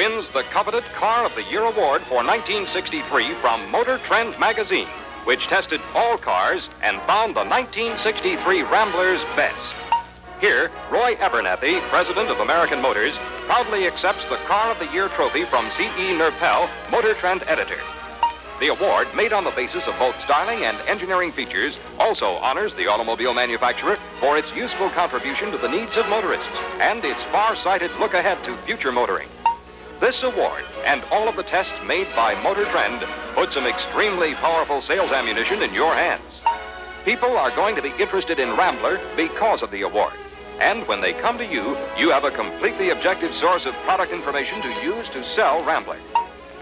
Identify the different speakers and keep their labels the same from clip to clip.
Speaker 1: wins the coveted Car of the Year award for 1963 from Motor Trend magazine, which tested all cars and found the 1963 Ramblers best. Here, Roy Abernathy, president of American Motors, proudly accepts the Car of the Year trophy from C.E. Nerpel, Motor Trend editor. The award, made on the basis of both styling and engineering features, also honors the automobile manufacturer for its useful contribution to the needs of motorists and its far-sighted look ahead to future motoring. This award and all of the tests made by Motor Trend put some extremely powerful sales ammunition in your hands. People are going to be interested in Rambler because of the award. And when they come to you, you have a completely objective source of product information to use to sell Rambler.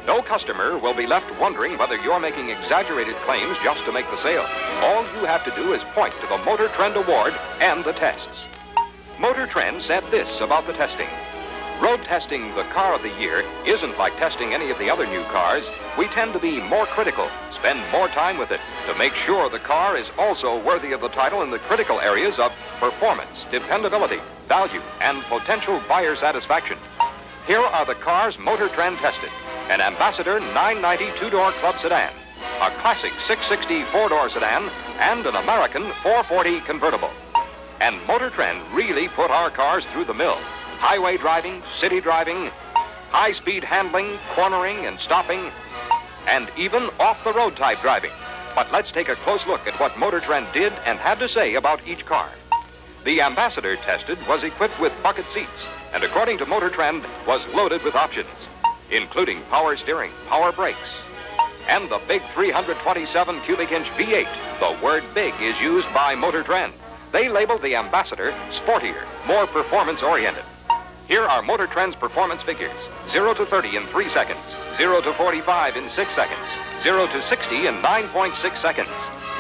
Speaker 1: No customer will be left wondering whether you're making exaggerated claims just to make the sale. All you have to do is point to the Motor Trend Award and the tests. Motor Trend said this about the testing. Road testing the Car of the Year isn't like testing any of the other new cars. We tend to be more critical, spend more time with it to make sure the car is also worthy of the title in the critical areas of performance, dependability, value, and potential buyer satisfaction. Here are the cars Motor Trend tested. An Ambassador 990 two-door club sedan, a classic 660 four-door sedan, and an American 440 convertible. And Motor Trend really put our cars through the mill. Highway driving, city driving, high-speed handling, cornering and stopping, and even off-the-road type driving. But let's take a close look at what Motor Trend did and had to say about each car. The Ambassador tested was equipped with bucket seats, and according to Motor Trend, was loaded with options, including power steering, power brakes, and the big 327 cubic inch V8. The word big is used by Motor Trend. They labeled the Ambassador sportier, more performance-oriented. Here are Motor Trend's performance figures. 0 to 30 in 3 seconds, 0 to 45 in 6 seconds, 0 to 60 in 9.6 seconds.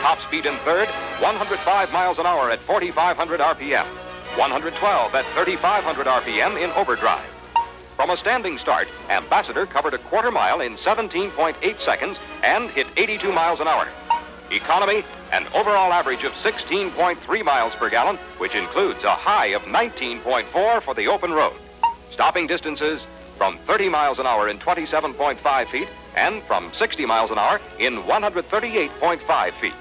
Speaker 1: Top speed in third, 105 miles an hour at 4,500 RPM, 112 at 3,500 RPM in overdrive. From a standing start, Ambassador covered a quarter mile in 17.8 seconds and hit 82 miles an hour. Economy, an overall average of 16.3 miles per gallon, which includes a high of 19.4 for the open road. Stopping distances from 30 miles an hour in 27.5 feet and from 60 miles an hour in 138.5 feet.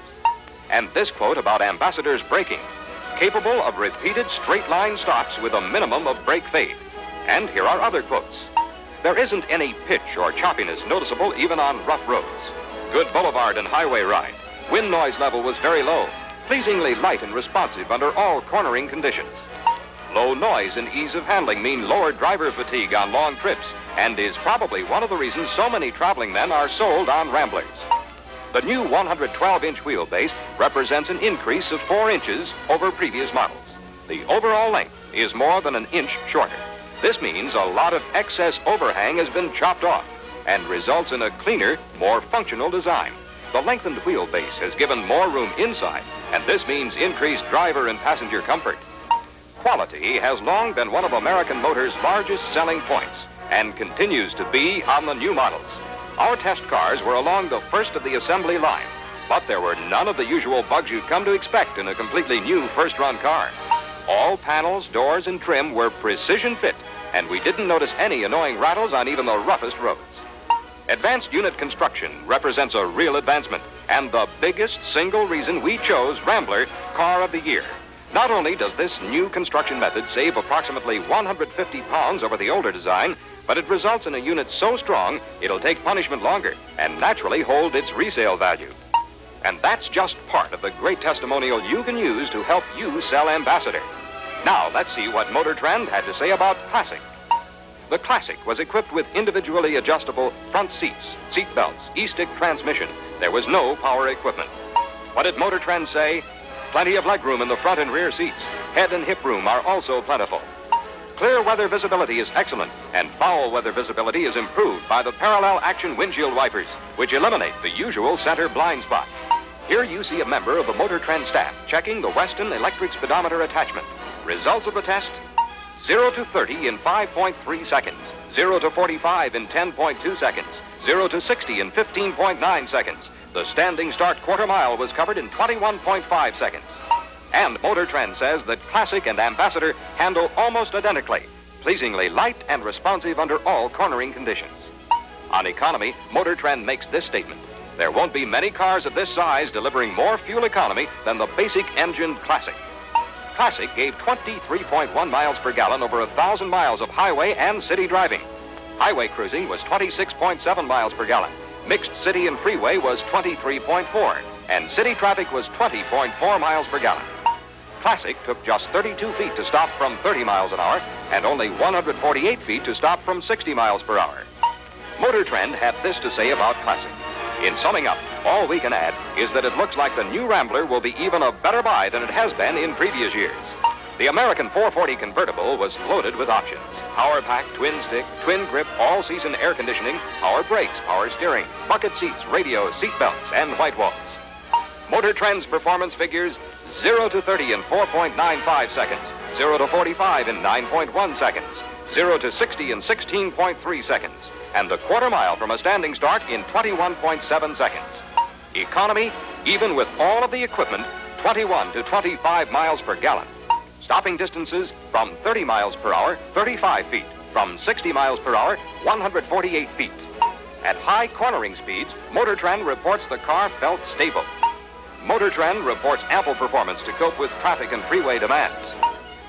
Speaker 1: And this quote about Ambassador's braking, capable of repeated straight-line stops with a minimum of brake fade. And here are other quotes. There isn't any pitch or choppiness noticeable even on rough roads. Good boulevard and highway ride. Wind noise level was very low, pleasingly light and responsive under all cornering conditions. Low noise and ease of handling mean lower driver fatigue on long trips and is probably one of the reasons so many traveling men are sold on Ramblers. The new 112-inch wheelbase represents an increase of 4 inches over previous models. The overall length is more than an inch shorter. This means a lot of excess overhang has been chopped off and results in a cleaner, more functional design. The lengthened wheelbase has given more room inside, and this means increased driver and passenger comfort. Quality has long been one of American Motors' largest selling points and continues to be on the new models. Our test cars were along the first of the assembly line, but there were none of the usual bugs you'd come to expect in a completely new first-run car. All panels, doors, and trim were precision fit, and we didn't notice any annoying rattles on even the roughest roads. Advanced unit construction represents a real advancement and the biggest single reason we chose Rambler Car of the Year. Not only does this new construction method save approximately 150 pounds over the older design, but it results in a unit so strong it'll take punishment longer and naturally hold its resale value. And that's just part of the great testimonial you can use to help you sell Ambassador. Now let's see what Motor Trend had to say about Classic. The Classic was equipped with individually adjustable front seats, seat belts, e-stick transmission. There was no power equipment. What did Motor Trend say? Plenty of legroom in the front and rear seats. Head and hip room are also plentiful. Clear weather visibility is excellent, and foul weather visibility is improved by the parallel action windshield wipers, which eliminate the usual center blind spot. Here you see a member of the Motor Trend staff checking the Weston electric speedometer attachment. Results of the test: 0 to 30 in 5.3 seconds, 0 to 45 in 10.2 seconds, 0 to 60 in 15.9 seconds. The standing start quarter mile was covered in 21.5 seconds. And Motor Trend says that Classic and Ambassador handle almost identically. pleasingly light and responsive under all cornering conditions. On economy, Motor Trend makes this statement: there won't be many cars of this size delivering more fuel economy than the basic engine Classic. Classic gave 23.1 miles per gallon over 1,000 miles of highway and city driving. Highway cruising was 26.7 miles per gallon. Mixed city and freeway was 23.4, and city traffic was 20.4 miles per gallon. Classic took just 32 feet to stop from 30 miles an hour and only 148 feet to stop from 60 miles per hour. Motor Trend had this to say about Classic. In summing up, all we can add is that it looks like the new Rambler will be even a better buy than it has been in previous years. The American 440 convertible was loaded with options: power pack, twin stick, twin grip, all-season air conditioning, power brakes, power steering, bucket seats, radio, seat belts, and white walls. Motor Trend's performance figures: 0 to 30 in 4.95 seconds, 0 to 45 in 9.1 seconds, 0 to 60 in 16.3 seconds, and the quarter mile from a standing start in 21.7 seconds. Economy, even with all of the equipment, 21 to 25 miles per gallon. Stopping distances from 30 miles per hour, 35 feet. From 60 miles per hour, 148 feet. At high cornering speeds, Motor Trend reports the car felt stable. Motor Trend reports ample performance to cope with traffic and freeway demands.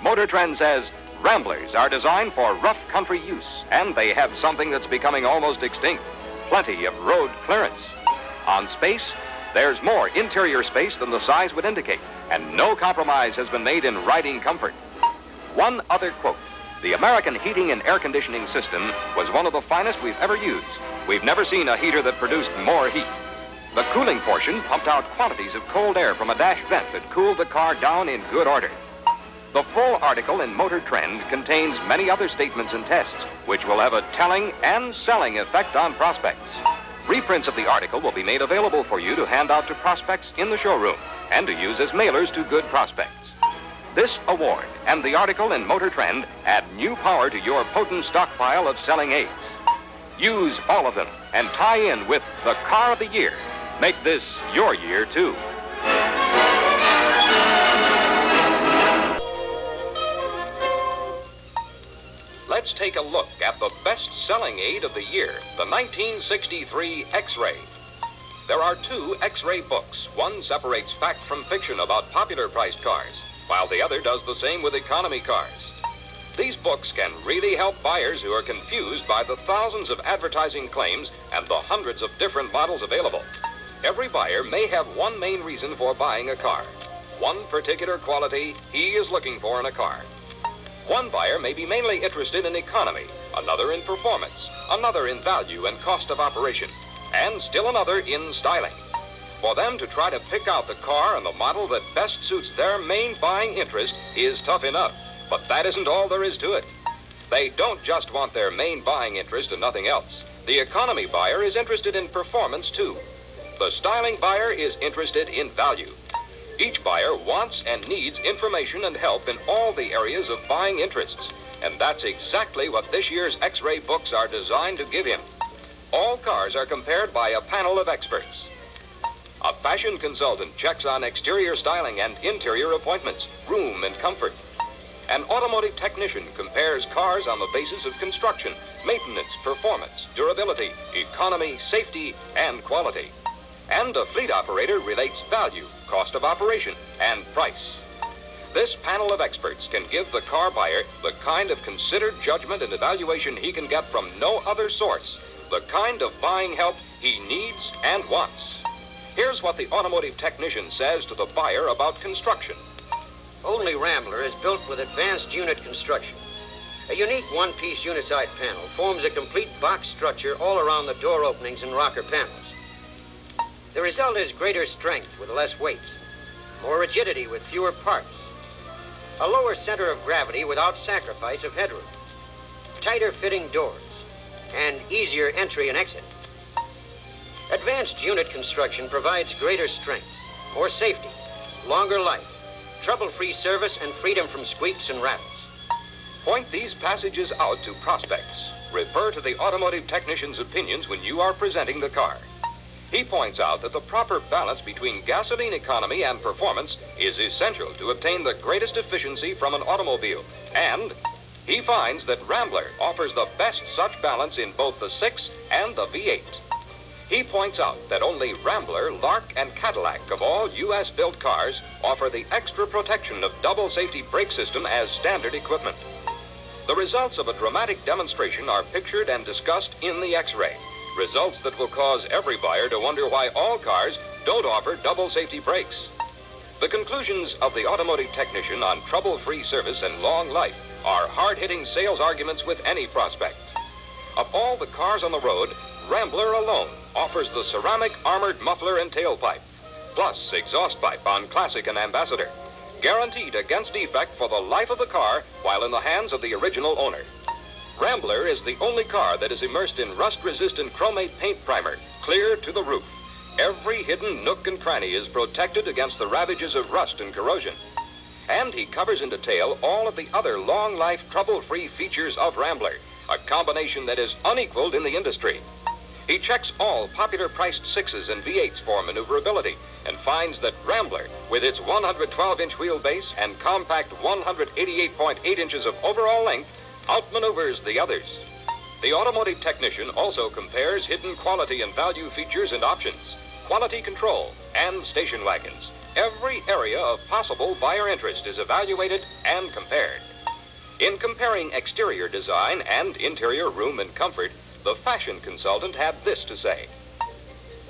Speaker 1: Motor Trend says Ramblers are designed for rough country use, and they have something that's becoming almost extinct: plenty of road clearance. On space, there's more interior space than the size would indicate, and no compromise has been made in riding comfort. One other quote: the American heating and air conditioning system was one of the finest we've ever used. We've never seen a heater that produced more heat. The cooling portion pumped out quantities of cold air from a dash vent that cooled the car down in good order. The full article in Motor Trend contains many other statements and tests, which will have a telling and selling effect on prospects. Reprints of the article will be made available for you to hand out to prospects in the showroom and to use as mailers to good prospects. This award and the article in Motor Trend add new power to your potent stockpile of selling aids. Use all of them and tie in with the Car of the Year. Make this your year, too. Let's take a look at the best-selling aid of the year, the 1963 X-Ray. There are two X-Ray books. One separates fact from fiction about popular-priced cars, while the other does the same with economy cars. These books can really help buyers who are confused by the thousands of advertising claims and the hundreds of different models available. Every buyer may have one main reason for buying a car, one particular quality he is looking for in a car. One buyer may be mainly interested in economy, another in performance, another in value and cost of operation, and still another in styling. For them to try to pick out the car and the model that best suits their main buying interest is tough enough, but that isn't all there is to it. They don't just want their main buying interest and nothing else. The economy buyer is interested in performance, too. The styling buyer is interested in value. Each buyer wants and needs information and help in all the areas of buying interests, and that's exactly what this year's X-Ray books are designed to give him. All cars are compared by a panel of experts. A fashion consultant checks on exterior styling and interior appointments, room and comfort. An automotive technician compares cars on the basis of construction, maintenance, performance, durability, economy, safety, and quality. And a fleet operator relates value, cost of operation, and price. This panel of experts can give the car buyer the kind of considered judgment and evaluation he can get from no other source, the kind of buying help he needs and wants. Here's what the automotive technician says to the buyer about construction.
Speaker 2: Only Rambler is built with advanced unit construction. A unique one-piece uniside panel forms a complete box structure all around the door openings and rocker panels. The result is greater strength with less weight, more rigidity with fewer parts, a lower center of gravity without sacrifice of headroom, tighter fitting doors, and easier entry and exit. Advanced unit construction provides greater strength, more safety, longer life, trouble-free service, and freedom from squeaks and rattles.
Speaker 1: Point these passages out to prospects. Refer to the automotive technician's opinions when you are presenting the car. He points out that the proper balance between gasoline economy and performance is essential to obtain the greatest efficiency from an automobile. And He finds that Rambler offers the best such balance in both the 6 and the V8. He points out that only Rambler, Lark, and Cadillac of all U.S.-built cars offer the extra protection of double safety brake system as standard equipment. The results of a dramatic demonstration are pictured and discussed in the X-ray, results that will cause every buyer to wonder why all cars don't offer double safety brakes. The conclusions of the automotive technician on trouble-free service and long life are hard-hitting sales arguments with any prospect. Of all the cars on the road, Rambler alone offers the ceramic armored muffler and tailpipe, plus exhaust pipe on Classic and Ambassador, guaranteed against defect for the life of the car while in the hands of the original owner. Rambler is the only car that is immersed in rust-resistant chromate paint primer, clear to the roof. Every hidden nook and cranny is protected against the ravages of rust and corrosion. And he covers in detail all of the other long-life, trouble-free features of Rambler, a combination that is unequaled in the industry. He checks all popular-priced 6s and V8s for maneuverability and finds that Rambler, with its 112-inch wheelbase and compact 188.8 inches of overall length, outmaneuvers the others. The automotive technician also compares hidden quality and value features and options, quality control, and station wagons. Every area of possible buyer interest is evaluated and compared. In comparing exterior design and interior room and comfort, the fashion consultant had this to say.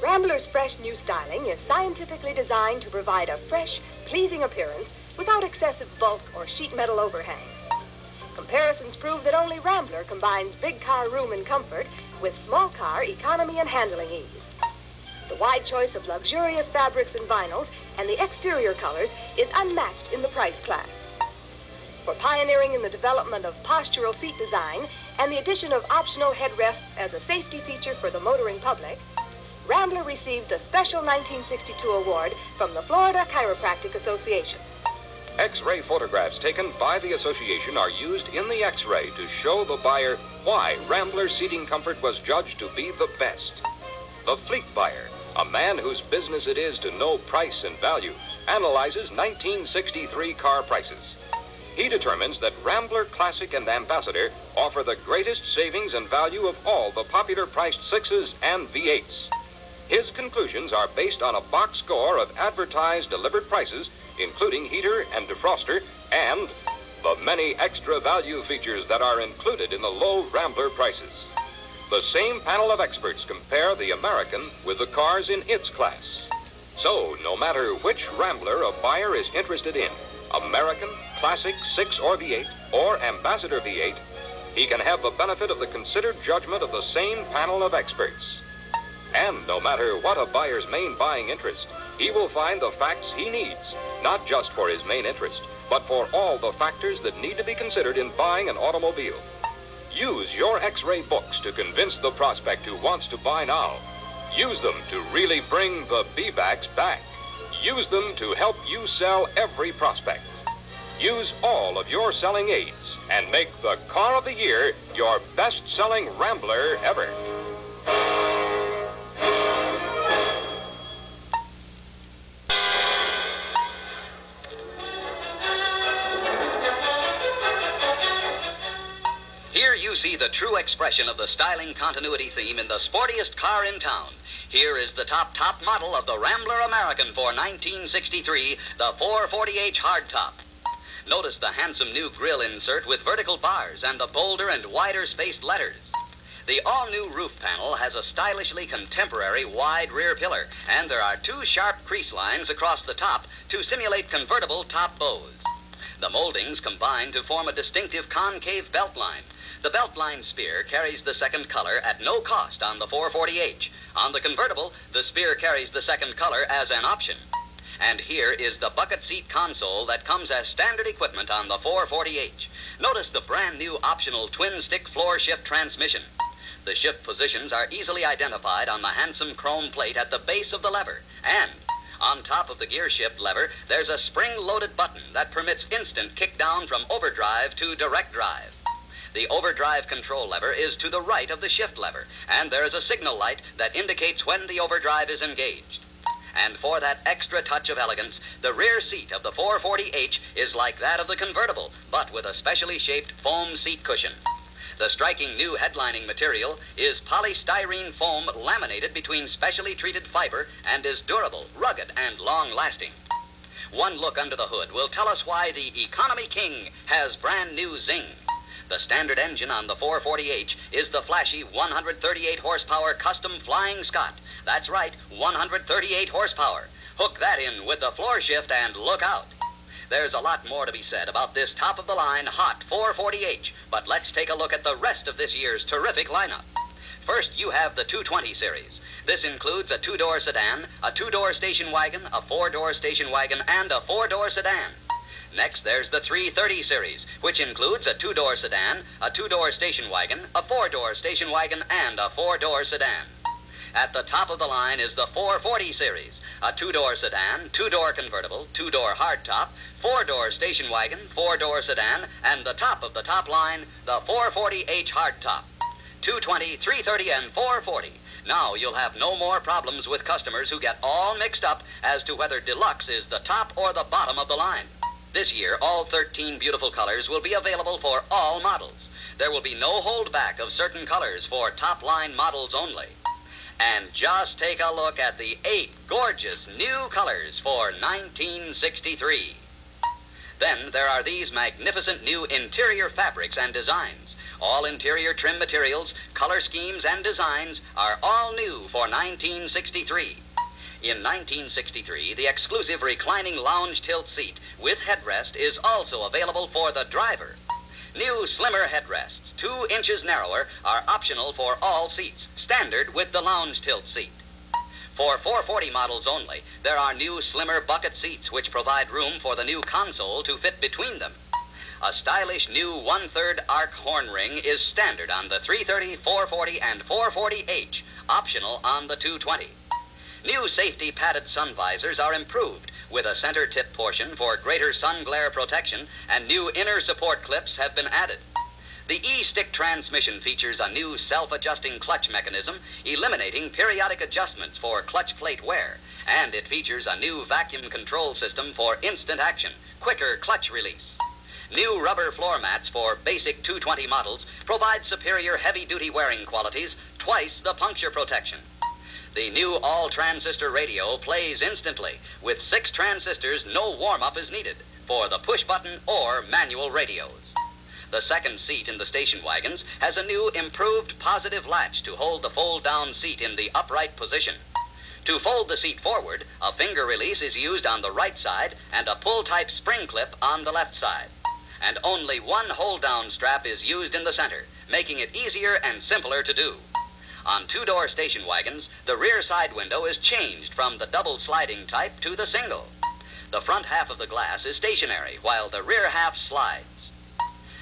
Speaker 3: Rambler's fresh new styling is scientifically designed to provide a fresh, pleasing appearance without excessive bulk or sheet metal overhang. Comparisons prove that only Rambler combines big car room and comfort with small car economy and handling ease. The wide choice of luxurious fabrics and vinyls and the exterior colors is unmatched in the price class. For pioneering in the development of postural seat design and the addition of optional headrests as a safety feature for the motoring public, Rambler received the special 1962 award from the Florida Chiropractic Association.
Speaker 1: X-ray photographs taken by the association are used in the X-ray to show the buyer why Rambler's seating comfort was judged to be the best. The fleet buyer, a man whose business it is to know price and value, analyzes 1963 car prices. He determines that Rambler Classic and Ambassador offer the greatest savings and value of all the popular-priced 6s and V8s. His conclusions are based on a box score of advertised delivered prices, including heater and defroster, and the many extra value features that are included in the low Rambler prices. The same panel of experts compare the American with the cars in its class. So, no matter which Rambler a buyer is interested in, American, Classic, 6 or V8, or Ambassador V8, he can have the benefit of the considered judgment of the same panel of experts. And no matter what a buyer's main buying interest, he will find the facts he needs, not just for his main interest, but for all the factors that need to be considered in buying an automobile. Use your X-ray books to convince the prospect who wants to buy now. Use them to really bring the B-backs back. Use them to help you sell every prospect. Use all of your selling aids and make the car of the year your best-selling Rambler ever.
Speaker 4: Here you see the true expression of the styling continuity theme in the sportiest car in town. Here is the top model of the Rambler American for 1963, the 440H hardtop. Notice the handsome new grille insert with vertical bars and the bolder and wider spaced letters. The all-new roof panel has a stylishly contemporary wide rear pillar, and there are 2 sharp crease lines across the top to simulate convertible top bows. The moldings combine to form a distinctive concave belt line. The belt line spear carries the second color at no cost on the 440H. On the convertible, the spear carries the second color as an option. And here is the bucket seat console that comes as standard equipment on the 440H. Notice the brand new optional twin-stick floor shift transmission. The shift positions are easily identified on the handsome chrome plate at the base of the lever. And on top of the gear shift lever, there's a spring-loaded button that permits instant kickdown from overdrive to direct drive. The overdrive control lever is to the right of the shift lever, and there is a signal light that indicates when the overdrive is engaged. And for that extra touch of elegance, the rear seat of the 440H is like that of the convertible, but with a specially shaped foam seat cushion. The striking new headlining material is polystyrene foam laminated between specially treated fiber and is durable, rugged, and long-lasting. One look under the hood will tell us why the Economy King has brand new zing. The standard engine on the 440H is the flashy 138 horsepower custom Flying Scot. That's right, 138 horsepower. Hook that in with the floor shift and look out. There's a lot more to be said about this top-of-the-line hot 440H, but let's take a look at the rest of this year's terrific lineup. First, you have the 220 series. This includes a two-door sedan, a two-door station wagon, a four-door station wagon, and a four-door sedan. Next, there's the 330 series, which includes a two-door sedan, a two-door station wagon, a four-door station wagon, and a four-door sedan. At the top of the line is the 440 series, a two-door sedan, two-door convertible, two-door hardtop, four-door station wagon, four-door sedan, and the top of the top line, the 440H hardtop. 220, 330, and 440. Now you'll have no more problems with customers who get all mixed up as to whether deluxe is the top or the bottom of the line. This year, all 13 beautiful colors will be available for all models. There will be no holdback of certain colors for top-line models only. And just take a look at the 8 gorgeous new colors for 1963. Then there are these magnificent new interior fabrics and designs. All interior trim materials, color schemes, and designs are all new for 1963. In 1963, the exclusive reclining lounge tilt seat with headrest is also available for the driver. New slimmer headrests, 2 inches narrower, are optional for all seats, standard with the lounge tilt seat. For 440 models only, there are new slimmer bucket seats which provide room for the new console to fit between them. A stylish new 1/3 arc horn ring is standard on the 330, 440, and 440H, optional on the 220. New safety padded sun visors are improved with a center tip portion for greater sun glare protection, and new inner support clips have been added. The E-Stick transmission features a new self-adjusting clutch mechanism, eliminating periodic adjustments for clutch plate wear, and it features a new vacuum control system for instant action, quicker clutch release. New rubber floor mats for basic 220 models provide superior heavy-duty wearing qualities, twice the puncture protection. The new all-transistor radio plays instantly. With 6 transistors, no warm-up is needed for the push-button or manual radios. The second seat in the station wagons has a new improved positive latch to hold the fold-down seat in the upright position. To fold the seat forward, a finger release is used on the right side and a pull-type spring clip on the left side. And only one hold-down strap is used in the center, making it easier and simpler to do. On two-door station wagons, the rear side window is changed from the double sliding type to the single. The front half of the glass is stationary, while the rear half slides.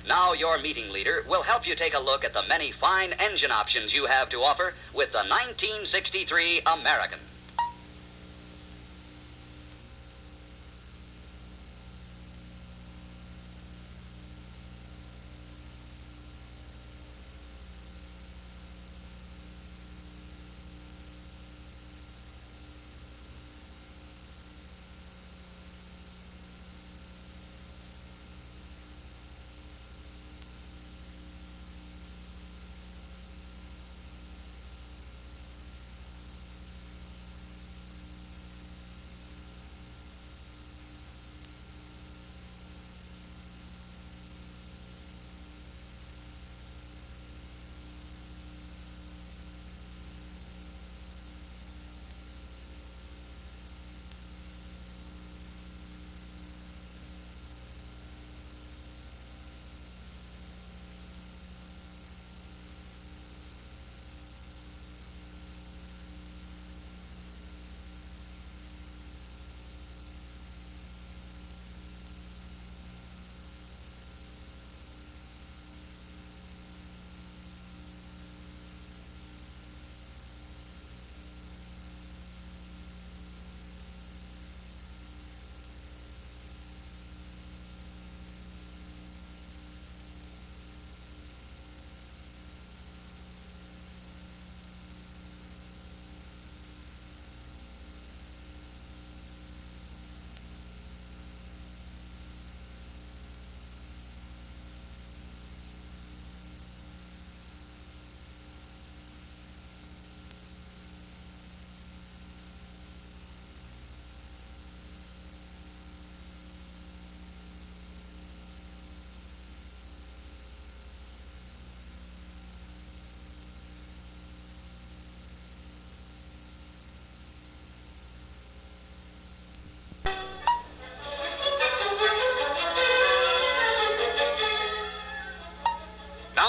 Speaker 4: Now your meeting leader will help you take a look at the many fine engine options you have to offer with the 1963 American.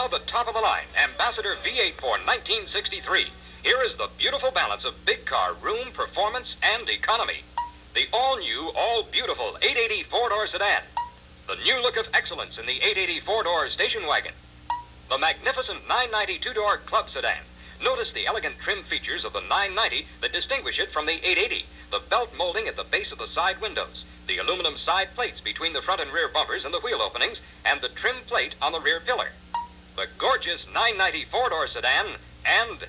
Speaker 1: Now the top of the line, Ambassador V8 for 1963. Here is the beautiful balance of big car room, performance, and economy. The all-new, all-beautiful 880 four-door sedan. The new look of excellence in the 880 four-door station wagon. The magnificent 990 two-door club sedan. Notice the elegant trim features of the 990 that distinguish it from the 880. The belt molding at the base of the side windows, the aluminum side plates between the front and rear bumpers and the wheel openings, and the trim plate on the rear pillar. The gorgeous 990 four-door sedan and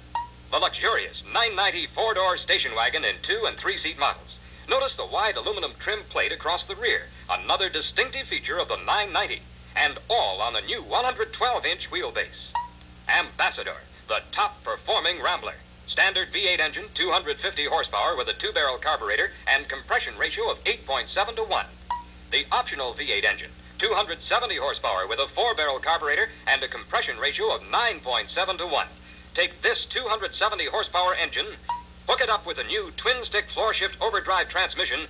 Speaker 1: the luxurious 990 four-door station wagon in 2- and 3-seat models. Notice the wide aluminum trim plate across the rear, another distinctive feature of the 990, and all on the new 112-inch wheelbase. Ambassador, the top-performing Rambler. Standard V8 engine, 250 horsepower with a 2-barrel carburetor and compression ratio of 8.7 to 1. The optional V8 engine, 270 horsepower with a 4-barrel carburetor and a compression ratio of 9.7 to 1. Take this 270 horsepower engine, hook it up with a new twin-stick floor-shift overdrive transmission.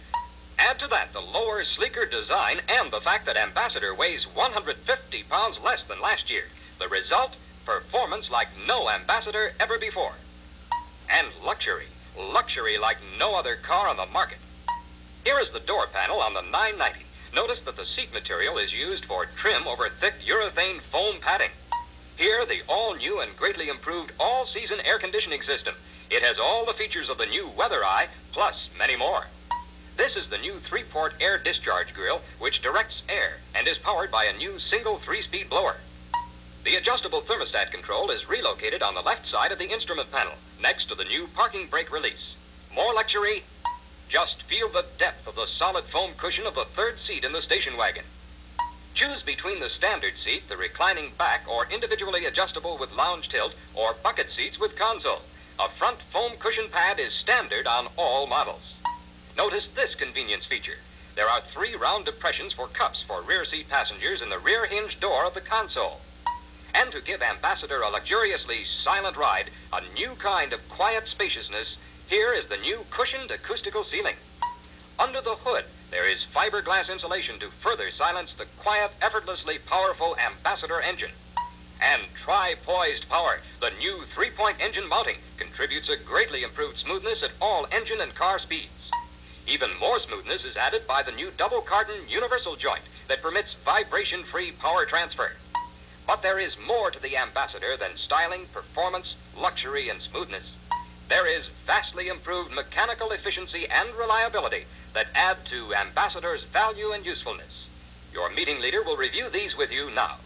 Speaker 1: Add to that the lower, sleeker design and the fact that Ambassador weighs 150 pounds less than last year. The result? Performance like no Ambassador ever before. And luxury. Luxury like no other car on the market. Here is the door panel on the 990. Notice that the seat material is used for trim over thick urethane foam padding. Here, the all-new and greatly improved all-season air conditioning system. It has all the features of the new Weather Eye, plus many more. This is the new 3-port air discharge grill, which directs air and is powered by a new single 3-speed blower. The adjustable thermostat control is relocated on the left side of the instrument panel, next to the new parking brake release. More luxury? Just feel the depth of the solid foam cushion of the third seat in the station wagon. Choose between the standard seat, the reclining back, or individually adjustable with lounge tilt, or bucket seats with console. A front foam cushion pad is standard on all models. Notice this convenience feature. There are 3 round depressions for cups for rear seat passengers in the rear hinge door of the console. And to give Ambassador a luxuriously silent ride, a new kind of quiet spaciousness, here is the new cushioned acoustical ceiling. Under the hood, there is fiberglass insulation to further silence the quiet, effortlessly powerful Ambassador engine. And tri-poised power, the new 3-point engine mounting, contributes a greatly improved smoothness at all engine and car speeds. Even more smoothness is added by the new double-cardan universal joint that permits vibration-free power transfer. But there is more to the Ambassador than styling, performance, luxury, and smoothness. There is vastly improved mechanical efficiency and reliability that add to Ambassador's value and usefulness. Your meeting leader will review these with you now.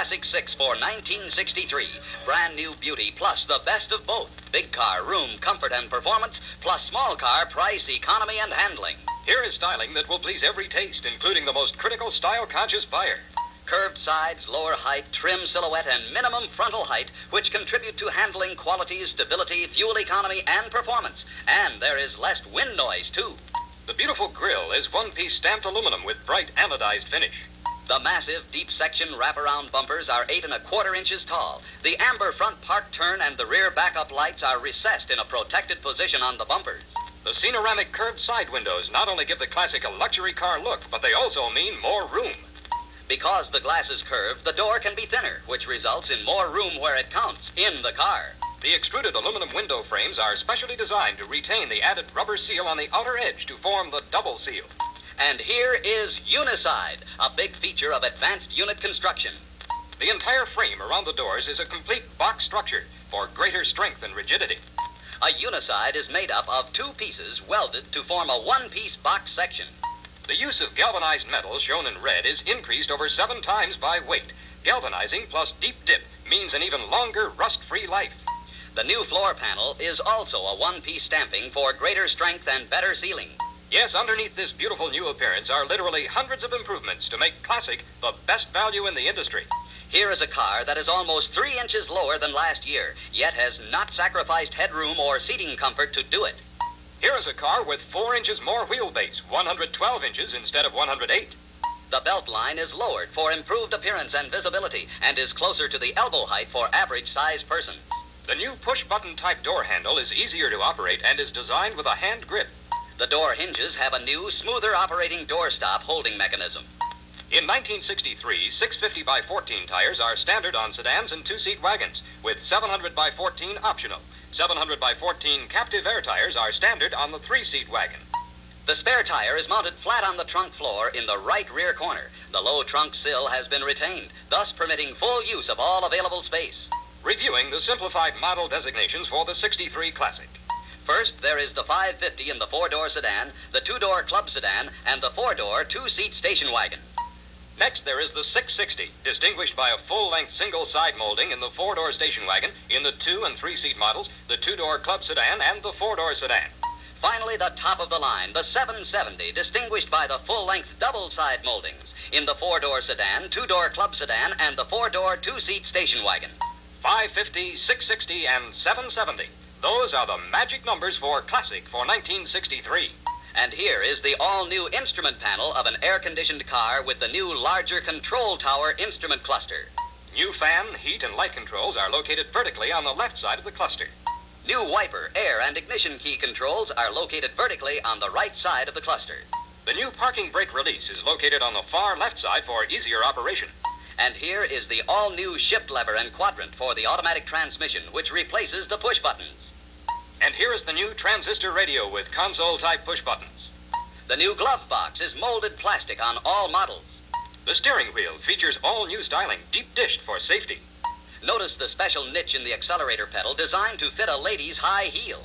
Speaker 4: Classic 6 for 1963. Brand new beauty plus the best of both. Big car, room, comfort, and performance, plus small car, price, economy, and handling.
Speaker 1: Here is styling that will please every taste, including the most critical style-conscious buyer.
Speaker 4: Curved sides, lower height, trim silhouette, and minimum frontal height, which contribute to handling qualities, stability, fuel economy, and performance. And there is less wind noise, too.
Speaker 1: The beautiful grille is one-piece stamped aluminum with bright anodized finish.
Speaker 4: The massive, deep-section wraparound bumpers are 8 1/4 inches tall. The amber front park turn and the rear backup lights are recessed in a protected position on the bumpers.
Speaker 1: The Scenoramic curved side windows not only give the Classic a luxury car look, but they also mean more room.
Speaker 4: Because the glass is curved, the door can be thinner, which results in more room where it counts, in the car.
Speaker 1: The extruded aluminum window frames are specially designed to retain the added rubber seal on the outer edge to form the double seal.
Speaker 4: And here is Unicide, a big feature of advanced unit construction.
Speaker 1: The entire frame around the doors is a complete box structure for greater strength and rigidity.
Speaker 4: A Unicide is made up of 2 pieces welded to form a one-piece box section.
Speaker 1: The use of galvanized metal, shown in red, is increased over 7 times by weight. Galvanizing plus deep dip means an even longer rust-free life.
Speaker 4: The new floor panel is also a one-piece stamping for greater strength and better sealing.
Speaker 1: Yes, underneath this beautiful new appearance are literally hundreds of improvements to make Classic the best value in the industry.
Speaker 4: Here is a car that is almost 3 inches lower than last year, yet has not sacrificed headroom or seating comfort to do it.
Speaker 1: Here is a car with 4 inches more wheelbase, 112 inches instead of 108.
Speaker 4: The belt line is lowered for improved appearance and visibility and is closer to the elbow height for average-sized persons.
Speaker 1: The new push-button type door handle is easier to operate and is designed with a hand grip.
Speaker 4: The door hinges have a new, smoother operating doorstop holding mechanism.
Speaker 1: In 1963, 650 by 14 tires are standard on sedans and 2-seat wagons, with 700 by 14 optional. 700 by 14 captive air tires are standard on the 3-seat wagon.
Speaker 4: The spare tire is mounted flat on the trunk floor in the right rear corner. The low trunk sill has been retained, thus permitting full use of all available space.
Speaker 1: Reviewing the simplified model designations for the 63 Classic.
Speaker 4: First, there is the 550 in the 4-door sedan, the 2-door club sedan, and the 4-door 2-seat station wagon.
Speaker 1: Next, there is the 660, distinguished by a full-length single-side molding in the 4-door station wagon, in the 2- and 3-seat models, the 2-door club sedan, and the 4-door sedan.
Speaker 4: Finally, the top of the line, the 770, distinguished by the full-length double-side moldings in the 4-door sedan, 2-door club sedan, and the 4-door 2-seat station wagon.
Speaker 1: 550, 660, and 770. Those are the magic numbers for Classic for 1963.
Speaker 4: And here is the all-new instrument panel of an air-conditioned car with the new larger control tower instrument cluster.
Speaker 1: New fan, heat, and light controls are located vertically on the left side of the cluster.
Speaker 4: New wiper, air, and ignition key controls are located vertically on the right side of the cluster.
Speaker 1: The new parking brake release is located on the far left side for easier operation.
Speaker 4: And here is the all-new shift lever and quadrant for the automatic transmission, which replaces the push buttons.
Speaker 1: And here is the new transistor radio with console-type push buttons.
Speaker 4: The new glove box is molded plastic on all models.
Speaker 1: The steering wheel features all new styling, deep dished for safety.
Speaker 4: Notice the special niche in the accelerator pedal designed to fit a lady's high heel.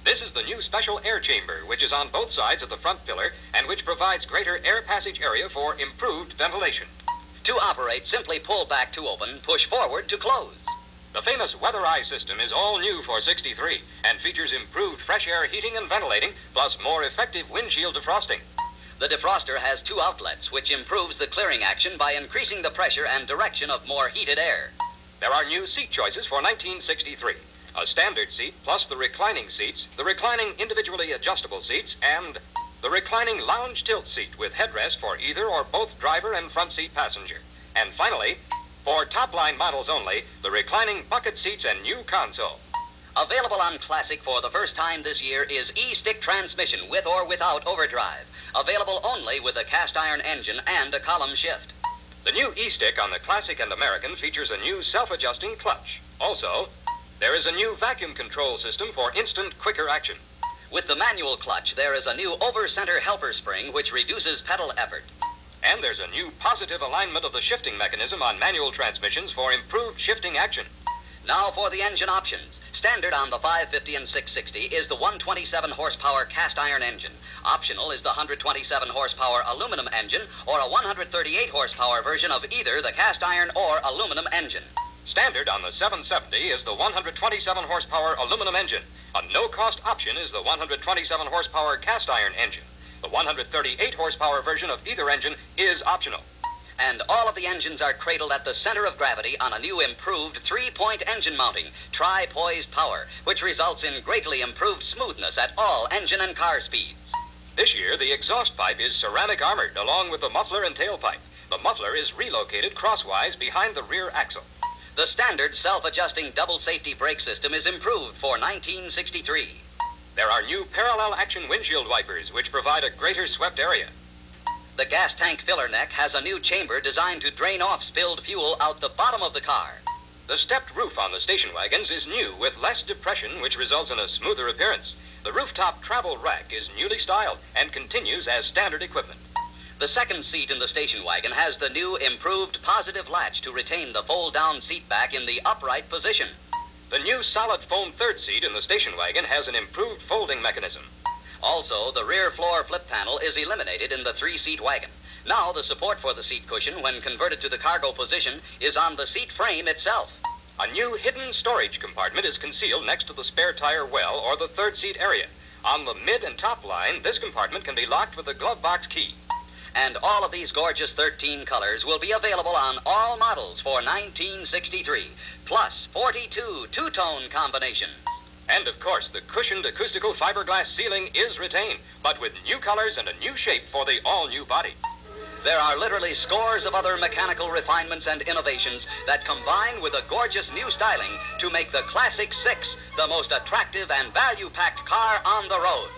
Speaker 1: This is the new special air chamber, which is on both sides of the front pillar and which provides greater air passage area for improved ventilation.
Speaker 4: To operate, simply pull back to open, push forward to close.
Speaker 1: The famous Weather Eye system is all new for 63 and features improved fresh air heating and ventilating, plus more effective windshield defrosting.
Speaker 4: The defroster has 2 outlets, which improves the clearing action by increasing the pressure and direction of more heated air.
Speaker 1: There are new seat choices for 1963. A standard seat plus the reclining seats, the reclining individually adjustable seats, and the reclining lounge tilt seat with headrest for either or both driver and front seat passenger. And finally, for top-line models only, the reclining bucket seats and new console.
Speaker 4: Available on Classic for the first time this year is E-stick transmission with or without overdrive. Available only with a cast-iron engine and a column shift.
Speaker 1: The new E-stick on the Classic and American features a new self-adjusting clutch. Also, there is a new vacuum control system for instant, quicker action.
Speaker 4: With the manual clutch, there is a new over-center helper spring which reduces pedal effort.
Speaker 1: And there's a new positive alignment of the shifting mechanism on manual transmissions for improved shifting action.
Speaker 4: Now for the engine options. Standard on the 550 and 660 is the 127 horsepower cast iron engine. Optional is the 127 horsepower aluminum engine or a 138 horsepower version of either the cast iron or aluminum engine.
Speaker 1: Standard on the 770 is the 127 horsepower aluminum engine. A no-cost option is the 127 horsepower cast iron engine. The 138 horsepower version of either engine is optional.
Speaker 4: And all of the engines are cradled at the center of gravity on a new improved three-point engine mounting, tri-poised power, which results in greatly improved smoothness at all engine and car speeds.
Speaker 1: This year, the exhaust pipe is ceramic armored along with the muffler and tailpipe. The muffler is relocated crosswise behind the rear axle.
Speaker 4: The standard self-adjusting double safety brake system is improved for 1963.
Speaker 1: There are new parallel action windshield wipers which provide a greater swept area.
Speaker 4: The gas tank filler neck has a new chamber designed to drain off spilled fuel out the bottom of the car.
Speaker 1: The stepped roof on the station wagons is new with less depression, which results in a smoother appearance. The rooftop travel rack is newly styled and continues as standard equipment.
Speaker 4: The second seat in the station wagon has the new improved positive latch to retain the fold-down seat back in the upright position.
Speaker 1: The new solid foam third seat in the station wagon has an improved folding mechanism.
Speaker 4: Also, the rear floor flip panel is eliminated in the three-seat wagon. Now, the support for the seat cushion, when converted to the cargo position, is on the seat frame itself.
Speaker 1: A new hidden storage compartment is concealed next to the spare tire well or the third seat area. On the mid and top line, this compartment can be locked with a glove box key.
Speaker 4: And all of these gorgeous 13 colors will be available on all models for 1963, plus 42 two-tone combinations.
Speaker 1: And of course, the cushioned acoustical fiberglass ceiling is retained, but with new colors and a new shape for the all-new body.
Speaker 4: There are literally scores of other mechanical refinements and innovations that combine with a gorgeous new styling to make the Classic 6 the most attractive and value-packed car on the road.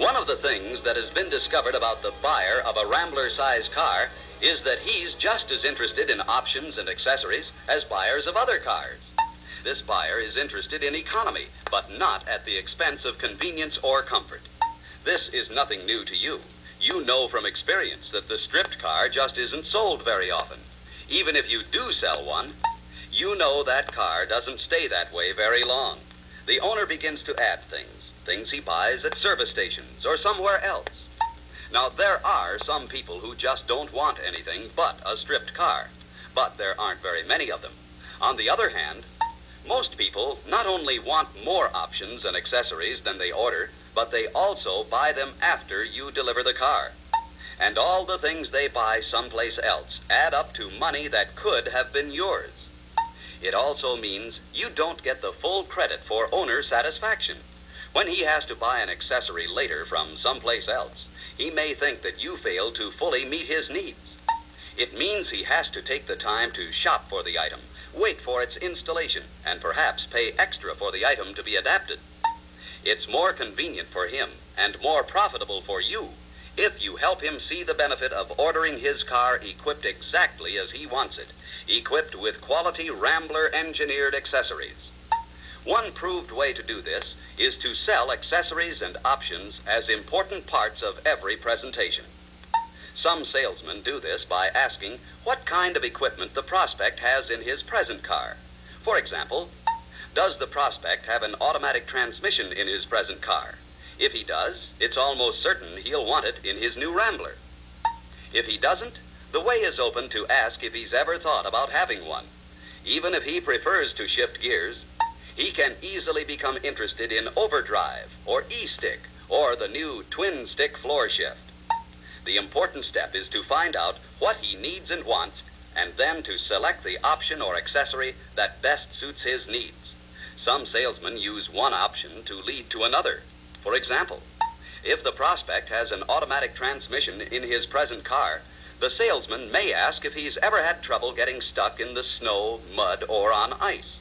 Speaker 4: One of the things that has been discovered about the buyer of a Rambler-size car is that he's just as interested in options and accessories as buyers of other cars. This buyer is interested in economy, but not at the expense of convenience or comfort. This is nothing new to you. You know from experience that the stripped car just isn't sold very often. Even if you do sell one, you know that car doesn't stay that way very long. The owner begins to add things he buys at service stations or somewhere else. Now, there are some people who just don't want anything but a stripped car, but there aren't very many of them. On the other hand, most people not only want more options and accessories than they order, but they also buy them after you deliver the car. And all the things they buy someplace else add up to money that could have been yours. It also means you don't get the full credit for owner satisfaction. When he has to buy an accessory later from someplace else, he may think that you failed to fully meet his needs. It means he has to take the time to shop for the item, wait for its installation, and perhaps pay extra for the item to be adapted. It's more convenient for him and more profitable for you if you help him see the benefit of ordering his car equipped exactly as he wants it, equipped with quality Rambler engineered accessories. One proved way to do this is to sell accessories and options as important parts of every presentation. Some salesmen do this by asking what kind of equipment the prospect has in his present car. For example, does the prospect have an automatic transmission in his present car? If he does, it's almost certain he'll want it in his new Rambler. If he doesn't, the way is open to ask if he's ever thought about having one. Even if he prefers to shift gears, he can easily become interested in overdrive or E-stick or the new twin-stick floor shift. The important step is to find out what he needs and wants and then to select the option or accessory that best suits his needs. Some salesmen use one option to lead to another. For example, if the prospect has an automatic transmission in his present car, the salesman may ask if he's ever had trouble getting stuck in the snow, mud, or on ice.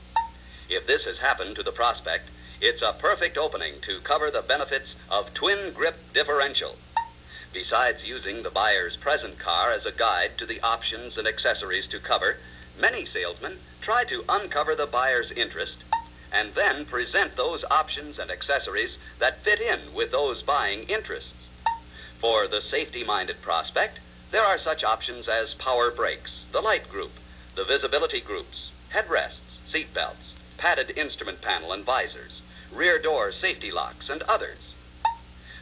Speaker 4: If this has happened to the prospect, it's a perfect opening to cover the benefits of twin grip differential. Besides using the buyer's present car as a guide to the options and accessories to cover, many salesmen try to uncover the buyer's interest and then present those options and accessories that fit in with those buying interests. For the safety-minded prospect, there are such options as power brakes, the light group, the visibility groups, headrests, seat belts, padded instrument panel and visors, rear door safety locks, and others.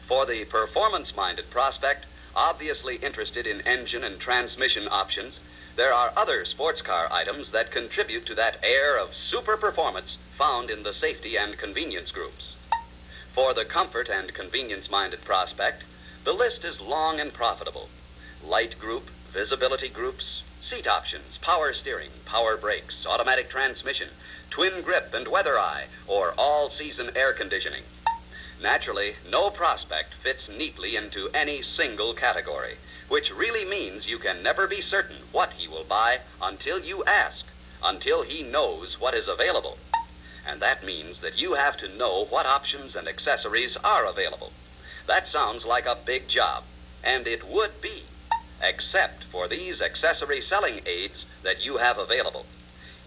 Speaker 4: For the performance-minded prospect, obviously interested in engine and transmission options, there are other sports car items that contribute to that air of super performance found in the safety and convenience groups. For the comfort and convenience-minded prospect, the list is long and profitable. Light group, visibility groups, seat options, power steering, power brakes, automatic transmission, twin grip and weather eye, or all-season air conditioning. Naturally, no prospect fits neatly into any single category, which really means you can never be certain what he will buy until you ask, until he knows what is available. And that means that you have to know what options and accessories are available. That sounds like a big job, and it would be, except for these accessory selling aids that you have available.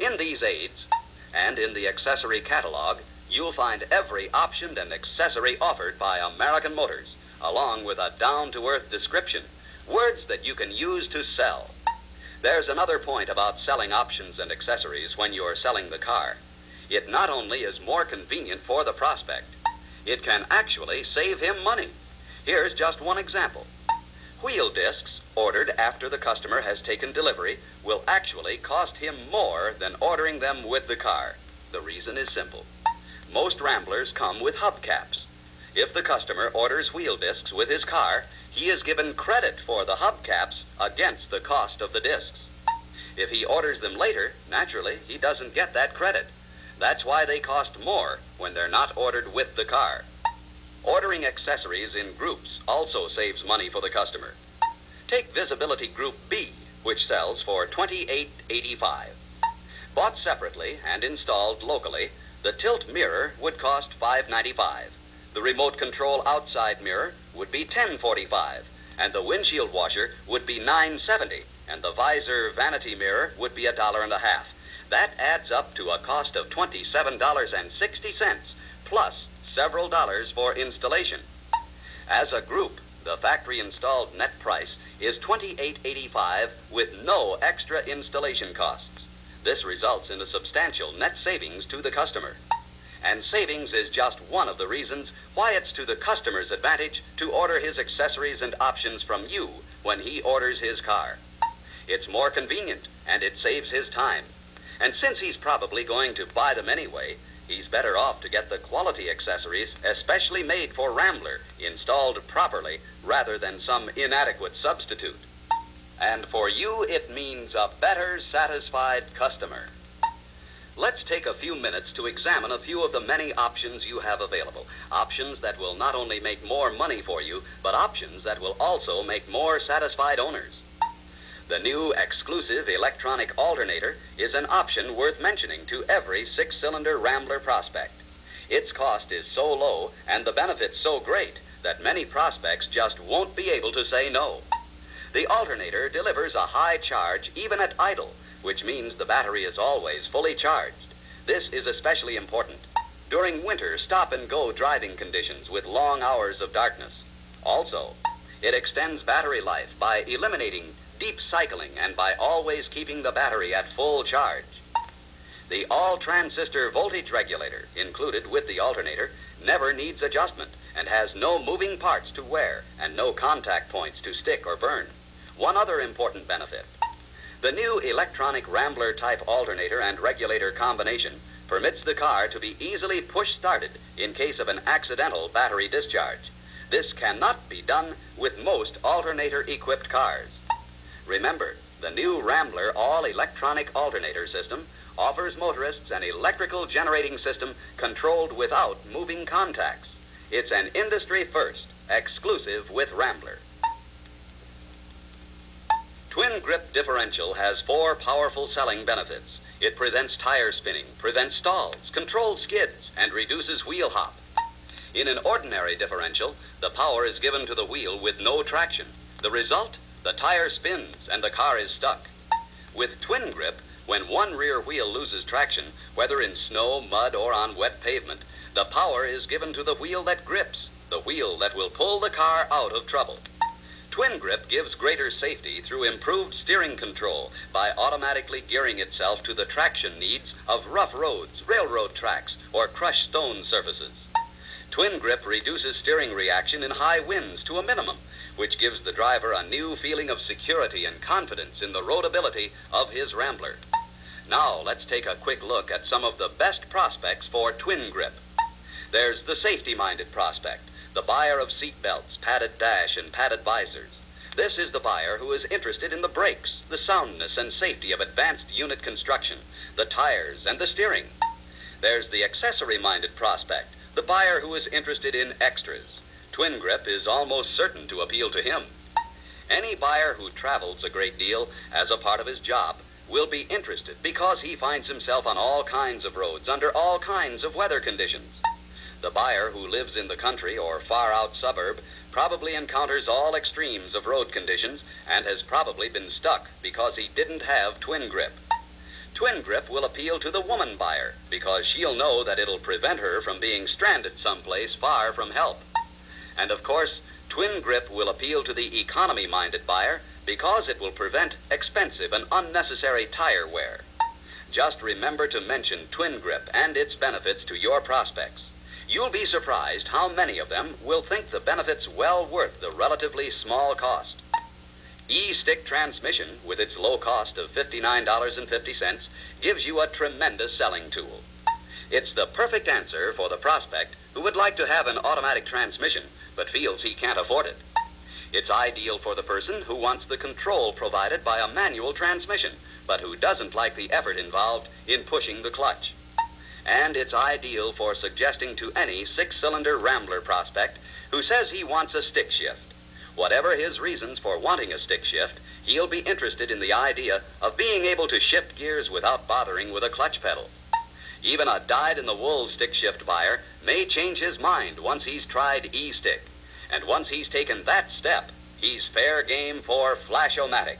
Speaker 4: In these aids, and in the accessory catalog, you'll find every option and accessory offered by American Motors, along with a down-to-earth description, words that you can use to sell. There's another point about selling options and accessories when you're selling the car. It not only is more convenient for the prospect, it can actually save him money. Here's just one example. Wheel discs ordered after the customer has taken delivery will actually cost him more than ordering them with the car. The reason is simple. Most Ramblers come with hubcaps. If the customer orders wheel discs with his car, he is given credit for the hubcaps against the cost of the discs. If he orders them later, naturally, he doesn't get that credit. That's why they cost more when they're not ordered with the car. Ordering accessories in groups also saves money for the customer. Take Visibility Group B, which sells for $28.85. Bought separately and installed locally, the tilt mirror would cost $5.95. The remote control outside mirror would be $10.45, and the windshield washer would be $9.70, and the visor vanity mirror would be $1.50. That adds up to a cost of $27.60, plus several dollars for installation. As a group, the factory-installed net price is $28.85 with no extra installation costs. This results in a substantial net savings to the customer. And savings is just one of the reasons why it's to the customer's advantage to order his accessories and options from you when he orders his car. It's more convenient, and it saves his time. And since he's probably going to buy them anyway, he's better off to get the quality accessories especially made for Rambler, installed properly, rather than some inadequate substitute. And for you, it means a better satisfied customer. Let's take a few minutes to examine a few of the many options you have available. Options that will not only make more money for you, but options that will also make more satisfied owners. The new exclusive electronic alternator is an option worth mentioning to every six-cylinder Rambler prospect. Its cost is so low and the benefits so great that many prospects just won't be able to say no. The alternator delivers a high charge even at idle, which means the battery is always fully charged. This is especially important during winter stop-and-go driving conditions with long hours of darkness. Also, it extends battery life by eliminating deep cycling and by always keeping the battery at full charge. The all-transistor voltage regulator included with the alternator never needs adjustment and has no moving parts to wear and no contact points to stick or burn. One other important benefit. The new electronic Rambler type alternator and regulator combination permits the car to be easily push-started in case of an accidental battery discharge. This cannot be done with most alternator-equipped cars. Remember, the new Rambler all-electronic alternator system offers motorists an electrical generating system controlled without moving contacts. It's an industry first, exclusive with Rambler. Twin grip differential has 4 powerful selling benefits. It prevents tire spinning, prevents stalls, controls skids, and reduces wheel hop. In an ordinary differential, the power is given to the wheel with no traction. The result? The tire spins and the car is stuck. With twin grip, When one rear wheel loses traction, whether in snow, mud, or on wet pavement, the power is given to the wheel that grips, the wheel that will pull the car out of trouble. Twin Grip gives greater safety through improved steering control by automatically gearing itself to the traction needs of rough roads, railroad tracks, or crushed stone surfaces. Twin Grip reduces steering reaction in high winds to a minimum, which gives the driver a new feeling of security and confidence in the roadability of his Rambler. Now, let's take a quick look at some of the best prospects for Twin Grip. There's the safety-minded prospect, the buyer of seat belts, padded dash, and padded visors. This is the buyer who is interested in the brakes, the soundness and safety of advanced unit construction, the tires, and the steering. There's the accessory-minded prospect, the buyer who is interested in extras. Twin Grip is almost certain to appeal to him. Any buyer who travels a great deal as a part of his job will be interested because he finds himself on all kinds of roads under all kinds of weather conditions. The buyer who lives in the country or far-out suburb probably encounters all extremes of road conditions and has probably been stuck because he didn't have Twin Grip. Twin Grip will appeal to the woman buyer because she'll know that it'll prevent her from being stranded someplace far from help. And of course, Twin Grip will appeal to the economy-minded buyer because it will prevent expensive and unnecessary tire wear. Just remember to mention Twin Grip and its benefits to your prospects. You'll be surprised how many of them will think the benefits well worth the relatively small cost. E-Stick transmission, with its low cost of $59.50, gives you a tremendous selling tool. It's the perfect answer for the prospect who would like to have an automatic transmission but feels he can't afford it. It's ideal for the person who wants the control provided by a manual transmission but who doesn't like the effort involved in pushing the clutch. And it's ideal for suggesting to any six-cylinder Rambler prospect who says he wants a stick shift. Whatever his reasons for wanting a stick shift, he'll be interested in the idea of being able to shift gears without bothering with a clutch pedal. Even a dyed-in-the-wool stick shift buyer may change his mind once he's tried E-Stick. And once he's taken that step, he's fair game for Flash-O-Matic.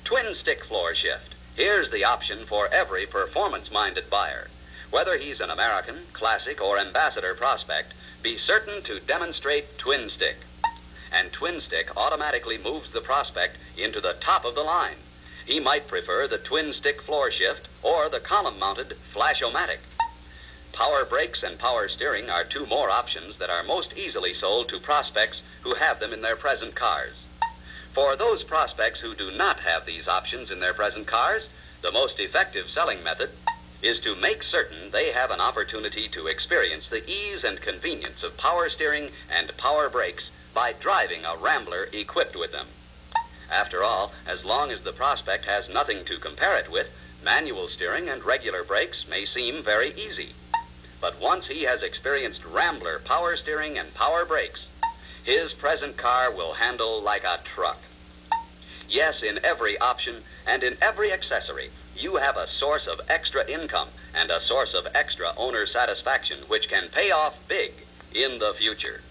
Speaker 4: Twin stick floor shift. Here's the option for every performance-minded buyer. Whether he's an American, classic, or ambassador prospect, be certain to demonstrate Twin Stick. And Twin Stick automatically moves the prospect into the top of the line. He might prefer the Twin Stick floor shift or the column-mounted Flash-O-Matic. Power brakes and power steering are two more options that are most easily sold to prospects who have them in their present cars. For those prospects who do not have these options in their present cars, the most effective selling method is to make certain they have an opportunity to experience the ease and convenience of power steering and power brakes by driving a Rambler equipped with them. After all, as long as the prospect has nothing to compare it with, manual steering and regular brakes may seem very easy. But once he has experienced Rambler power steering and power brakes, his present car will handle like a truck. Yes, in every option and in every accessory, you have a source of extra income and a source of extra owner satisfaction which can pay off big in the future.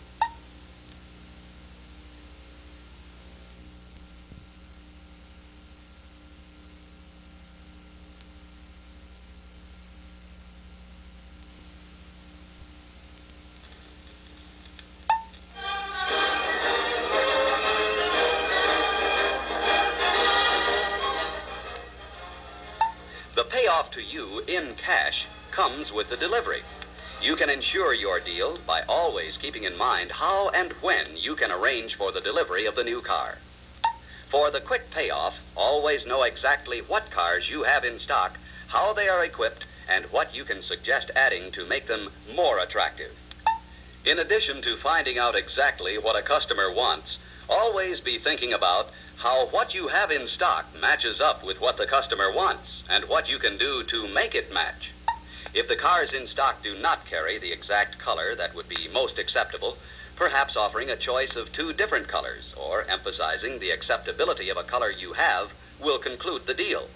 Speaker 4: The payoff to you in cash comes with the delivery. You can ensure your deal by always keeping in mind how and when you can arrange for the delivery of the new car. For the quick payoff, always know exactly what cars you have in stock, how they are equipped, and what you can suggest adding to make them more attractive. In addition to finding out exactly what a customer wants, always be thinking about how what you have in stock matches up with what the customer wants and what you can do to make it match. If the cars in stock do not carry the exact color that would be most acceptable, perhaps offering a choice of two different colors or emphasizing the acceptability of a color you have will conclude the deal.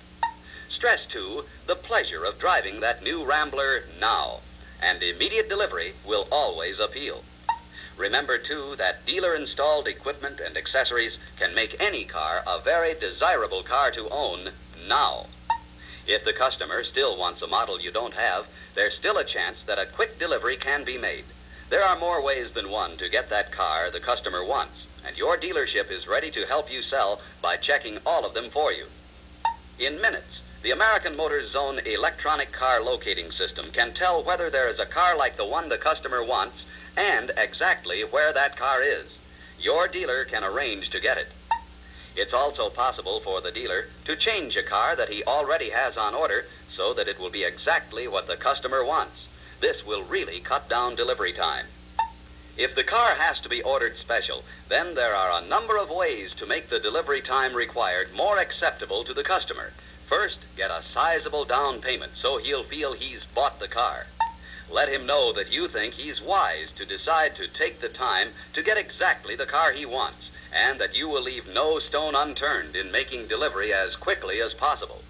Speaker 4: Stress, too, the pleasure of driving that new Rambler now, and immediate delivery will always appeal. Remember, too, that dealer-installed equipment and accessories can make any car a very desirable car to own now. If the customer still wants a model you don't have, there's still a chance that a quick delivery can be made. There are more ways than one to get that car the customer wants, and your dealership is ready to help you sell by checking all of them for you. In minutes, the American Motors Zone electronic car locating system can tell whether there is a car like the one the customer wants and exactly where that car is. Your dealer can arrange to get it. It's also possible for the dealer to change a car that he already has on order so that it will be exactly what the customer wants. This will really cut down delivery time. If the car has to be ordered special, then there are a number of ways to make the delivery time required more acceptable to the customer. First, get a sizable down payment so he'll feel he's bought the car. Let him know that you think he's wise to decide to take the time to get exactly the car he wants, and that you will leave no stone unturned in making delivery as quickly as possible.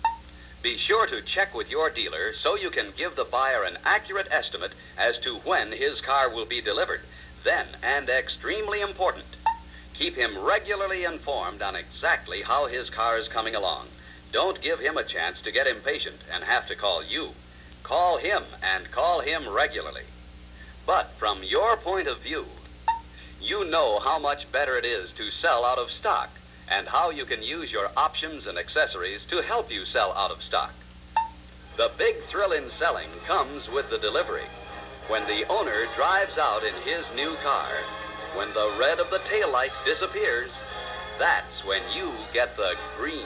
Speaker 4: Be sure to check with your dealer so you can give the buyer an accurate estimate as to when his car will be delivered. Then, and extremely important, keep him regularly informed on exactly how his car is coming along. Don't give him a chance to get impatient and have to call you. Call him, and call him regularly. But from your point of view, you know how much better it is to sell out of stock and how you can use your options and accessories to help you sell out of stock. The big thrill in selling comes with the delivery. When the owner drives out in his new car, when the red of the taillight disappears, that's when you get the green.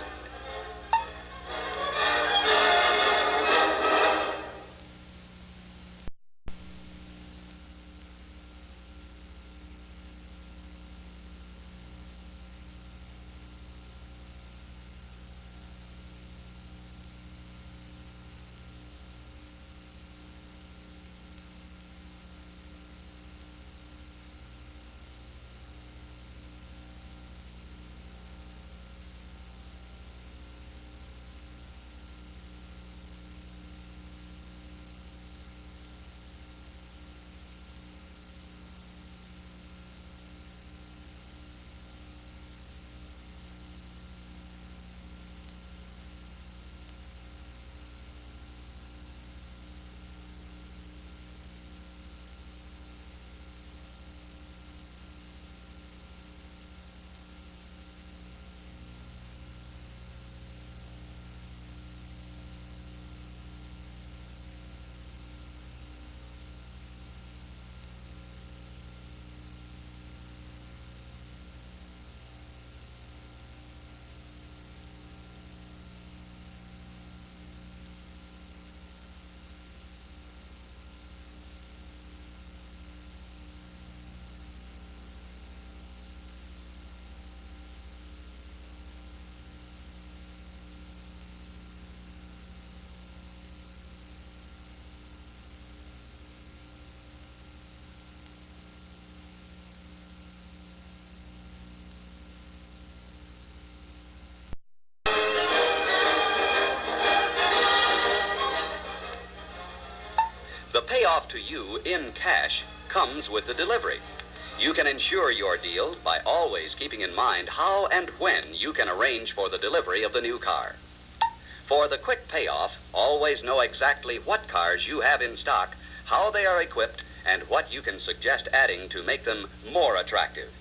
Speaker 4: The payoff to you in cash comes with the delivery. You can ensure your deal by always keeping in mind how and when you can arrange for the delivery of the new car. For the quick payoff, always know exactly what cars you have in stock, how they are equipped, and what you can suggest adding to make them more attractive.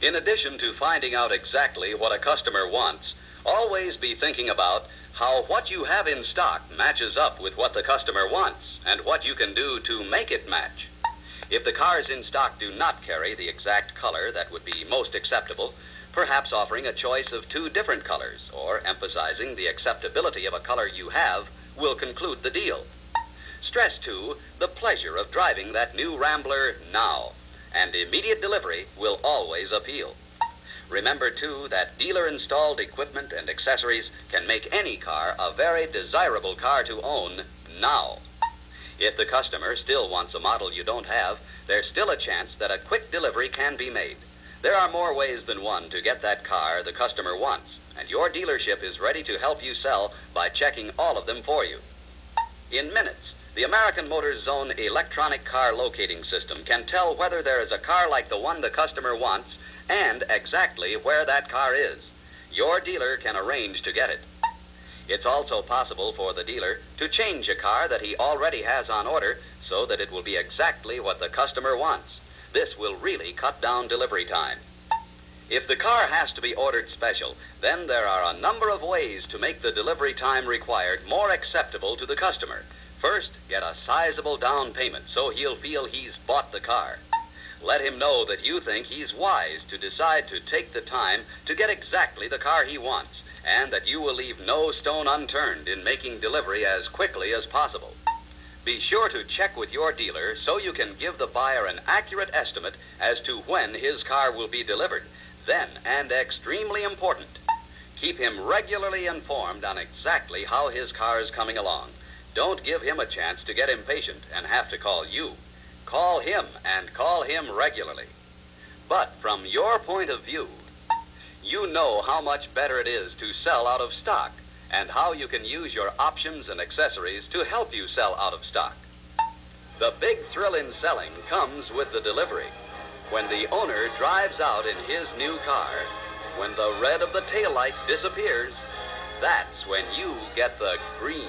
Speaker 4: In addition to finding out exactly what a customer wants, always be thinking about how what you have in stock matches up with what the customer wants and what you can do to make it match. If the cars in stock do not carry the exact color that would be most acceptable, perhaps offering a choice of two different colors or emphasizing the acceptability of a color you have will conclude the deal. Stress, too, the pleasure of driving that new Rambler now, and immediate delivery will always appeal. Remember, too, that dealer-installed equipment and accessories can make any car a very desirable car to own now. If the customer still wants a model you don't have, there's still a chance that a quick delivery can be made. There are more ways than one to get that car the customer wants, and your dealership is ready to help you sell by checking all of them for you. In minutes, the American Motors Zone electronic car locating system can tell whether there is a car like the one the customer wants and exactly where that car is. Your dealer can arrange to get it. It's also possible for the dealer to change a car that he already has on order so that it will be exactly what the customer wants. This will really cut down delivery time. If the car has to be ordered special, then there are a number of ways to make the delivery time required more acceptable to the customer. First, get a sizable down payment so he'll feel he's bought the car. Let him know that you think he's wise to decide to take the time to get exactly the car he wants, and that you will leave no stone unturned in making delivery as quickly as possible. Be sure to check with your dealer so you can give the buyer an accurate estimate as to when his car will be delivered. Then, and extremely important, keep him regularly informed on exactly how his car is coming along. Don't give him a chance to get impatient and have to call you. Call him, and call him regularly. But from your point of view, you know how much better it is to sell out of stock and how you can use your options and accessories to help you sell out of stock. The big thrill in selling comes with the delivery. When the owner drives out in his new car, when the red of the taillight disappears, that's when you get the green.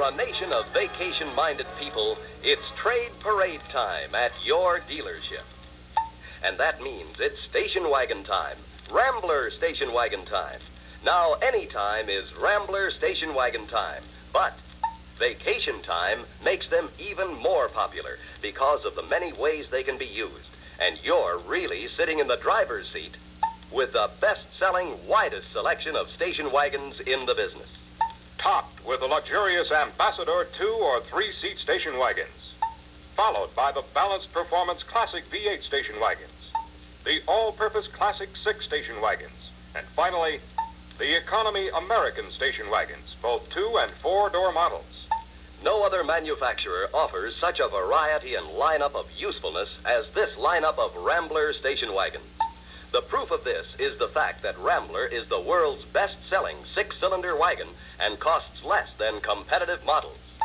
Speaker 5: a nation of vacation-minded people, it's trade parade time at your dealership. And that means it's station wagon time, Rambler station wagon time. Now, any time is Rambler station wagon time, but vacation time makes them even more popular because of the many ways they can be used. And you're really sitting in the driver's seat with the best-selling, widest selection of station wagons in the business.
Speaker 1: Topped with the luxurious Ambassador 2 or 3-seat station wagons, followed by the balanced performance Classic V8 station wagons, the all-purpose Classic 6 station wagons, and finally, the economy American station wagons, both 2- and 4-door models.
Speaker 5: No other manufacturer offers such a variety and lineup of usefulness as this lineup of Rambler station wagons. The proof of this is the fact that Rambler is the world's best-selling 6-cylinder wagon and costs less than competitive models.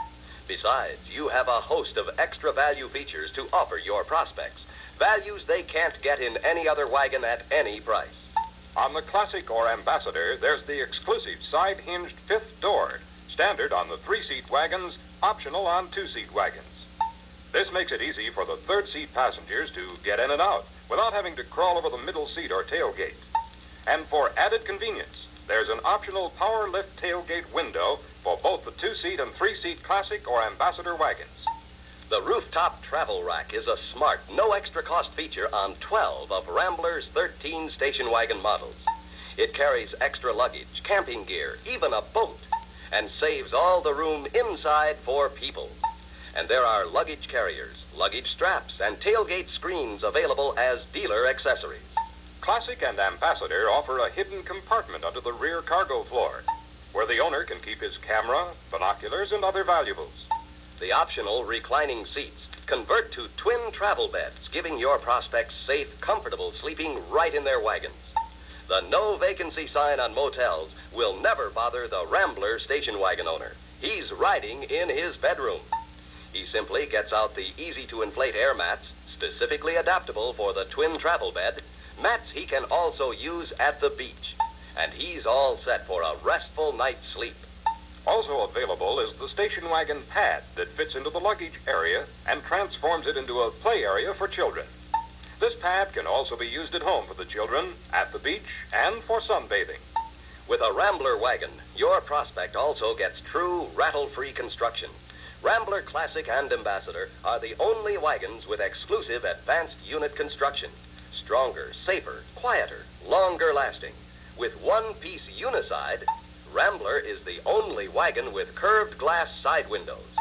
Speaker 5: Besides, you have a host of extra value features to offer your prospects, values they can't get in any other wagon at any price.
Speaker 1: On the Classic or Ambassador, there's the exclusive side-hinged 5th door, standard on the 3-seat wagons, optional on 2-seat wagons. This makes it easy for the 3rd-seat passengers to get in and out without having to crawl over the middle seat or tailgate. And for added convenience, there's an optional power lift tailgate window for both the 2-seat and 3-seat Classic or Ambassador wagons.
Speaker 5: The rooftop travel rack is a smart, no extra cost feature on 12 of Rambler's 13 station wagon models. It carries extra luggage, camping gear, even a boat, and saves all the room inside for people. And there are luggage carriers, luggage straps, and tailgate screens available as dealer accessories.
Speaker 1: Classic and Ambassador offer a hidden compartment under the rear cargo floor, where the owner can keep his camera, binoculars, and other valuables.
Speaker 5: The optional reclining seats convert to twin travel beds, giving your prospects safe, comfortable sleeping right in their wagons. The no vacancy sign on motels will never bother the Rambler station wagon owner. He's riding in his bedroom. He simply gets out the easy-to-inflate air mats, specifically adaptable for the twin travel bed, mats he can also use at the beach. And he's all set for a restful night's sleep.
Speaker 1: Also available is the station wagon pad that fits into the luggage area and transforms it into a play area for children. This pad can also be used at home for the children, at the beach, and for sunbathing.
Speaker 5: With a Rambler wagon, your prospect also gets true rattle-free construction. Rambler Classic and Ambassador are the only wagons with exclusive advanced unit construction. Stronger, safer, quieter, longer lasting. With one-piece uniside, Rambler is the only wagon with curved glass side windows.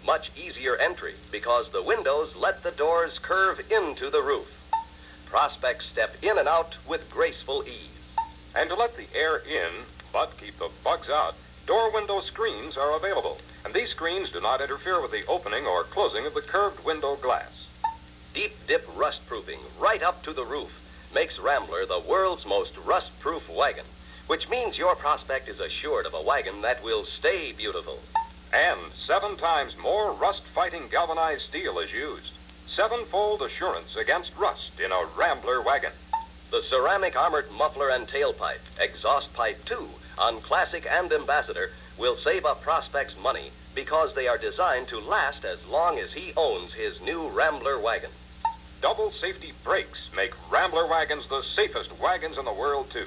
Speaker 5: Much easier entry because the windows let the doors curve into the roof. Prospects step in and out with graceful ease.
Speaker 1: And to let the air in, but keep the bugs out, door window screens are available. And these screens do not interfere with the opening or closing of the curved window glass.
Speaker 5: Deep dip rust proofing right up to the roof makes Rambler the world's most rust-proof wagon, which means your prospect is assured of a wagon that will stay beautiful.
Speaker 1: And 7 times more rust-fighting galvanized steel is used. 7-fold assurance against rust in a Rambler wagon.
Speaker 5: The ceramic armored muffler and tailpipe, exhaust pipe too, on Classic and Ambassador will save a prospect's money because they are designed to last as long as he owns his new Rambler wagon.
Speaker 1: Double safety brakes make Rambler wagons the safest wagons in the world, too.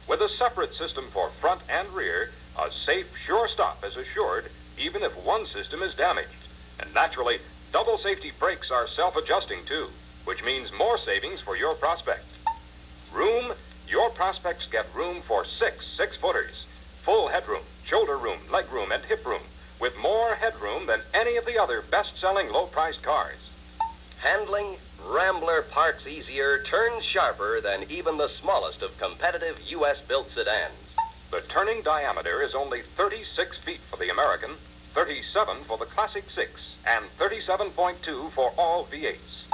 Speaker 1: With a separate system for front and rear, a safe, sure stop is assured even if one system is damaged. And naturally, double safety brakes are self-adjusting, too, which means more savings for your prospect. Room, your prospects get room for 6 6-footers. Full headroom, shoulder room, leg room, and hip room, with more headroom than any of the other best-selling low-priced cars.
Speaker 5: Handling, Rambler parks easier, turns sharper than even the smallest of competitive U.S.-built sedans.
Speaker 1: The turning diameter is only 36 feet for the American, 37 for the Classic 6, and 37.2 for all V8s.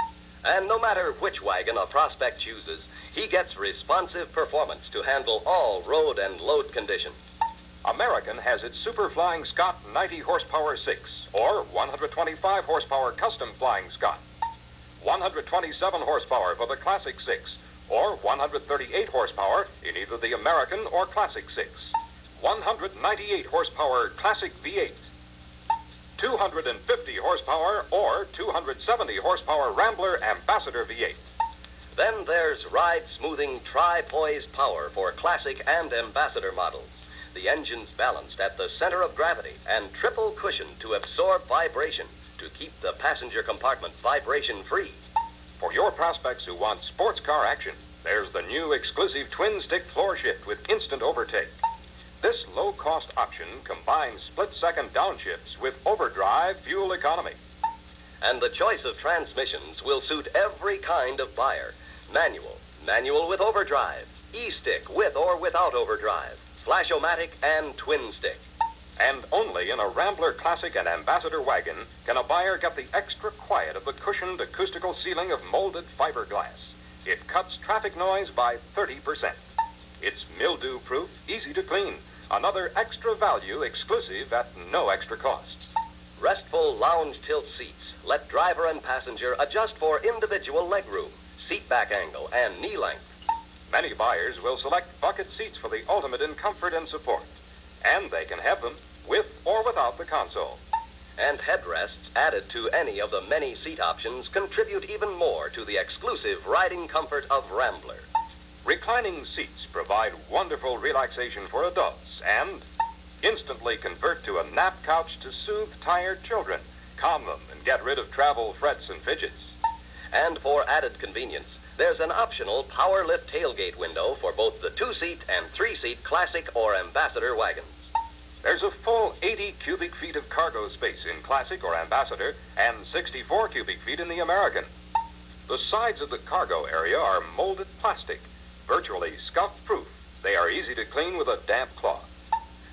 Speaker 5: And no matter which wagon a prospect chooses, he gets responsive performance to handle all road and load conditions.
Speaker 1: American has its Super Flying Scott 90 horsepower 6, or 125 horsepower Custom Flying Scott. 127 horsepower for the Classic 6, or 138 horsepower in either the American or Classic 6. 198 horsepower Classic V8. 250 horsepower or 270 horsepower Rambler Ambassador V8.
Speaker 5: Then there's ride-smoothing tri-poised power for Classic and Ambassador models. The engine's balanced at the center of gravity and triple cushioned to absorb vibration to keep the passenger compartment vibration-free.
Speaker 1: For your prospects who want sports car action, there's the new exclusive twin-stick floor shift with instant overtake. This low-cost option combines split-second downshifts with overdrive fuel economy.
Speaker 5: And the choice of transmissions will suit every kind of buyer. Manual, manual with overdrive, E-stick with or without overdrive, Flash-O-Matic, and twin-stick.
Speaker 1: And only in a Rambler Classic and Ambassador wagon can a buyer get the extra quiet of the cushioned acoustical ceiling of molded fiberglass. It cuts traffic noise by 30%. It's mildew-proof, easy to clean. Another extra value exclusive at no extra cost.
Speaker 5: Restful lounge tilt seats let driver and passenger adjust for individual leg room, seat back angle, and knee length.
Speaker 1: Many buyers will select bucket seats for the ultimate in comfort and support. And they can have them with or without the console.
Speaker 5: And headrests added to any of the many seat options contribute even more to the exclusive riding comfort of Rambler.
Speaker 1: Reclining seats provide wonderful relaxation for adults and instantly convert to a nap couch to soothe tired children, calm them, and get rid of travel frets and fidgets.
Speaker 5: And for added convenience, there's an optional power lift tailgate window for both the 2-seat and 3-seat Classic or Ambassador wagons.
Speaker 1: There's a full 80 cubic feet of cargo space in Classic or Ambassador and 64 cubic feet in the American. The sides of the cargo area are molded plastic, virtually scuff-proof. They are easy to clean with a damp cloth.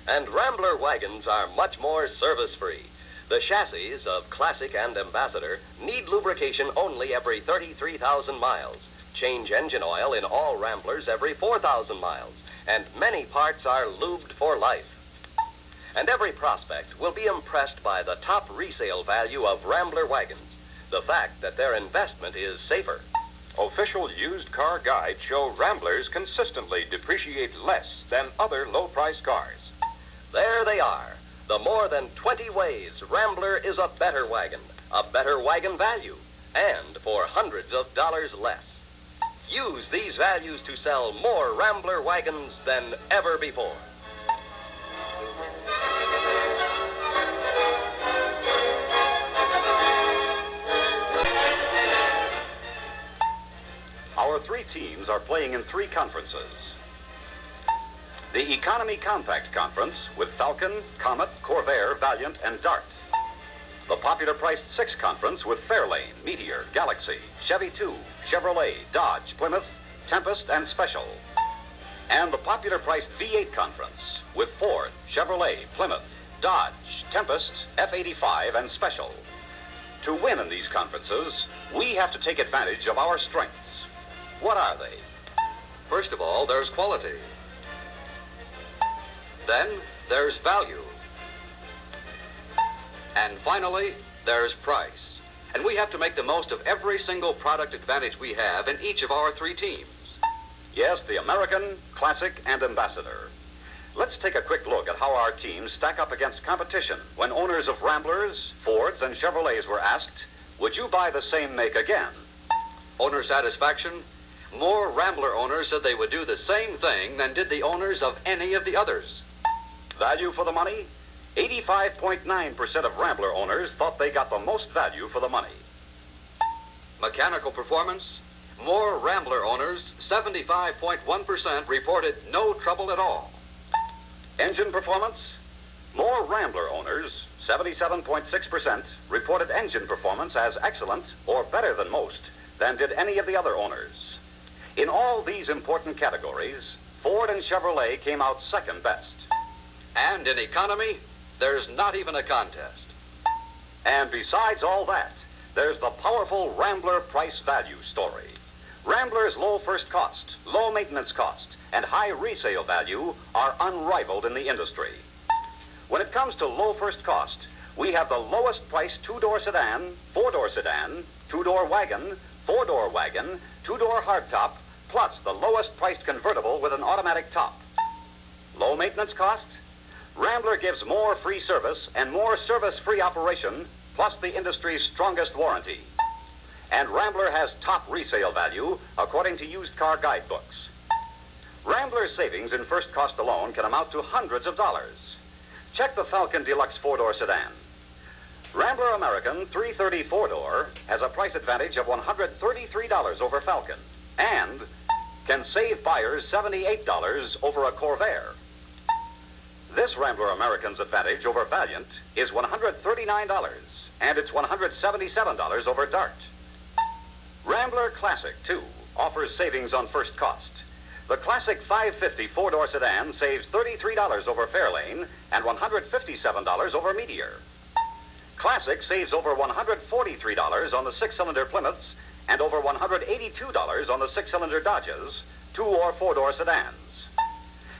Speaker 5: And Rambler wagons are much more service-free. The chassis of Classic and Ambassador need lubrication only every 33,000 miles. Change engine oil in all Ramblers every 4,000 miles. And many parts are lubed for life. And every prospect will be impressed by the top resale value of Rambler wagons, the fact that their investment is safer.
Speaker 1: Official used car guides show Ramblers consistently depreciate less than other low-priced cars.
Speaker 5: There they are, the more than 20 ways Rambler is a better wagon value, and for hundreds of dollars less. Use these values to sell more Rambler wagons than ever before.
Speaker 1: Our three teams are playing in three conferences. The Economy Compact Conference with Falcon, Comet, Corvair, Valiant, and Dart. The popular priced 6 Conference with Fairlane, Meteor, Galaxy, Chevy 2, Chevrolet, Dodge, Plymouth, Tempest, and Special. And the popular priced V8 Conference with Ford, Chevrolet, Plymouth, Dodge, Tempest, F-85, and Special. To win in these conferences, we have to take advantage of our strengths. What are they?
Speaker 6: First of all, there's quality. Then there's value. And finally, there's price. And we have to make the most of every single product advantage we have in each of our three teams.
Speaker 1: Yes, the American, Classic, and Ambassador. Let's take a quick look at how our teams stack up against competition when owners of Ramblers, Fords, and Chevrolets were asked, would you buy the same make again?
Speaker 6: Owner satisfaction? More Rambler owners said they would do the same thing than did the owners of any of the others.
Speaker 1: Value for the money? 85.9% of Rambler owners thought they got the most value for the money.
Speaker 6: Mechanical performance? More Rambler owners, 75.1%, reported no trouble at all.
Speaker 1: Engine performance? More Rambler owners, 77.6%, reported engine performance as excellent or better than most than did any of the other owners. In all these important categories, Ford and Chevrolet came out second best.
Speaker 6: And in economy, there's not even a contest.
Speaker 1: And besides all that, there's the powerful Rambler price-value story. Rambler's low first cost, low maintenance cost, and high resale value are unrivaled in the industry. When it comes to low first cost, we have the lowest priced 2-door sedan, 4-door sedan, 2-door wagon, 4-door wagon, 2-door hardtop, plus the lowest priced convertible with an automatic top. Low maintenance cost? Rambler gives more free service and more service-free operation, plus the industry's strongest warranty. And Rambler has top resale value, according to used car guidebooks. Rambler's savings in first cost alone can amount to hundreds of dollars. Check the Falcon Deluxe 4-door sedan. Rambler American 330 4-door has a price advantage of $133 over Falcon and can save buyers $78 over a Corvair. This Rambler American's advantage over Valiant is $139, and it's $177 over Dart. Rambler Classic, too, offers savings on first cost. The Classic 550 4-door sedan saves $33 over Fairlane and $157 over Meteor. Classic saves over $143 on the 6-cylinder Plymouths and over $182 on the 6-cylinder Dodges, 2- or 4-door sedans.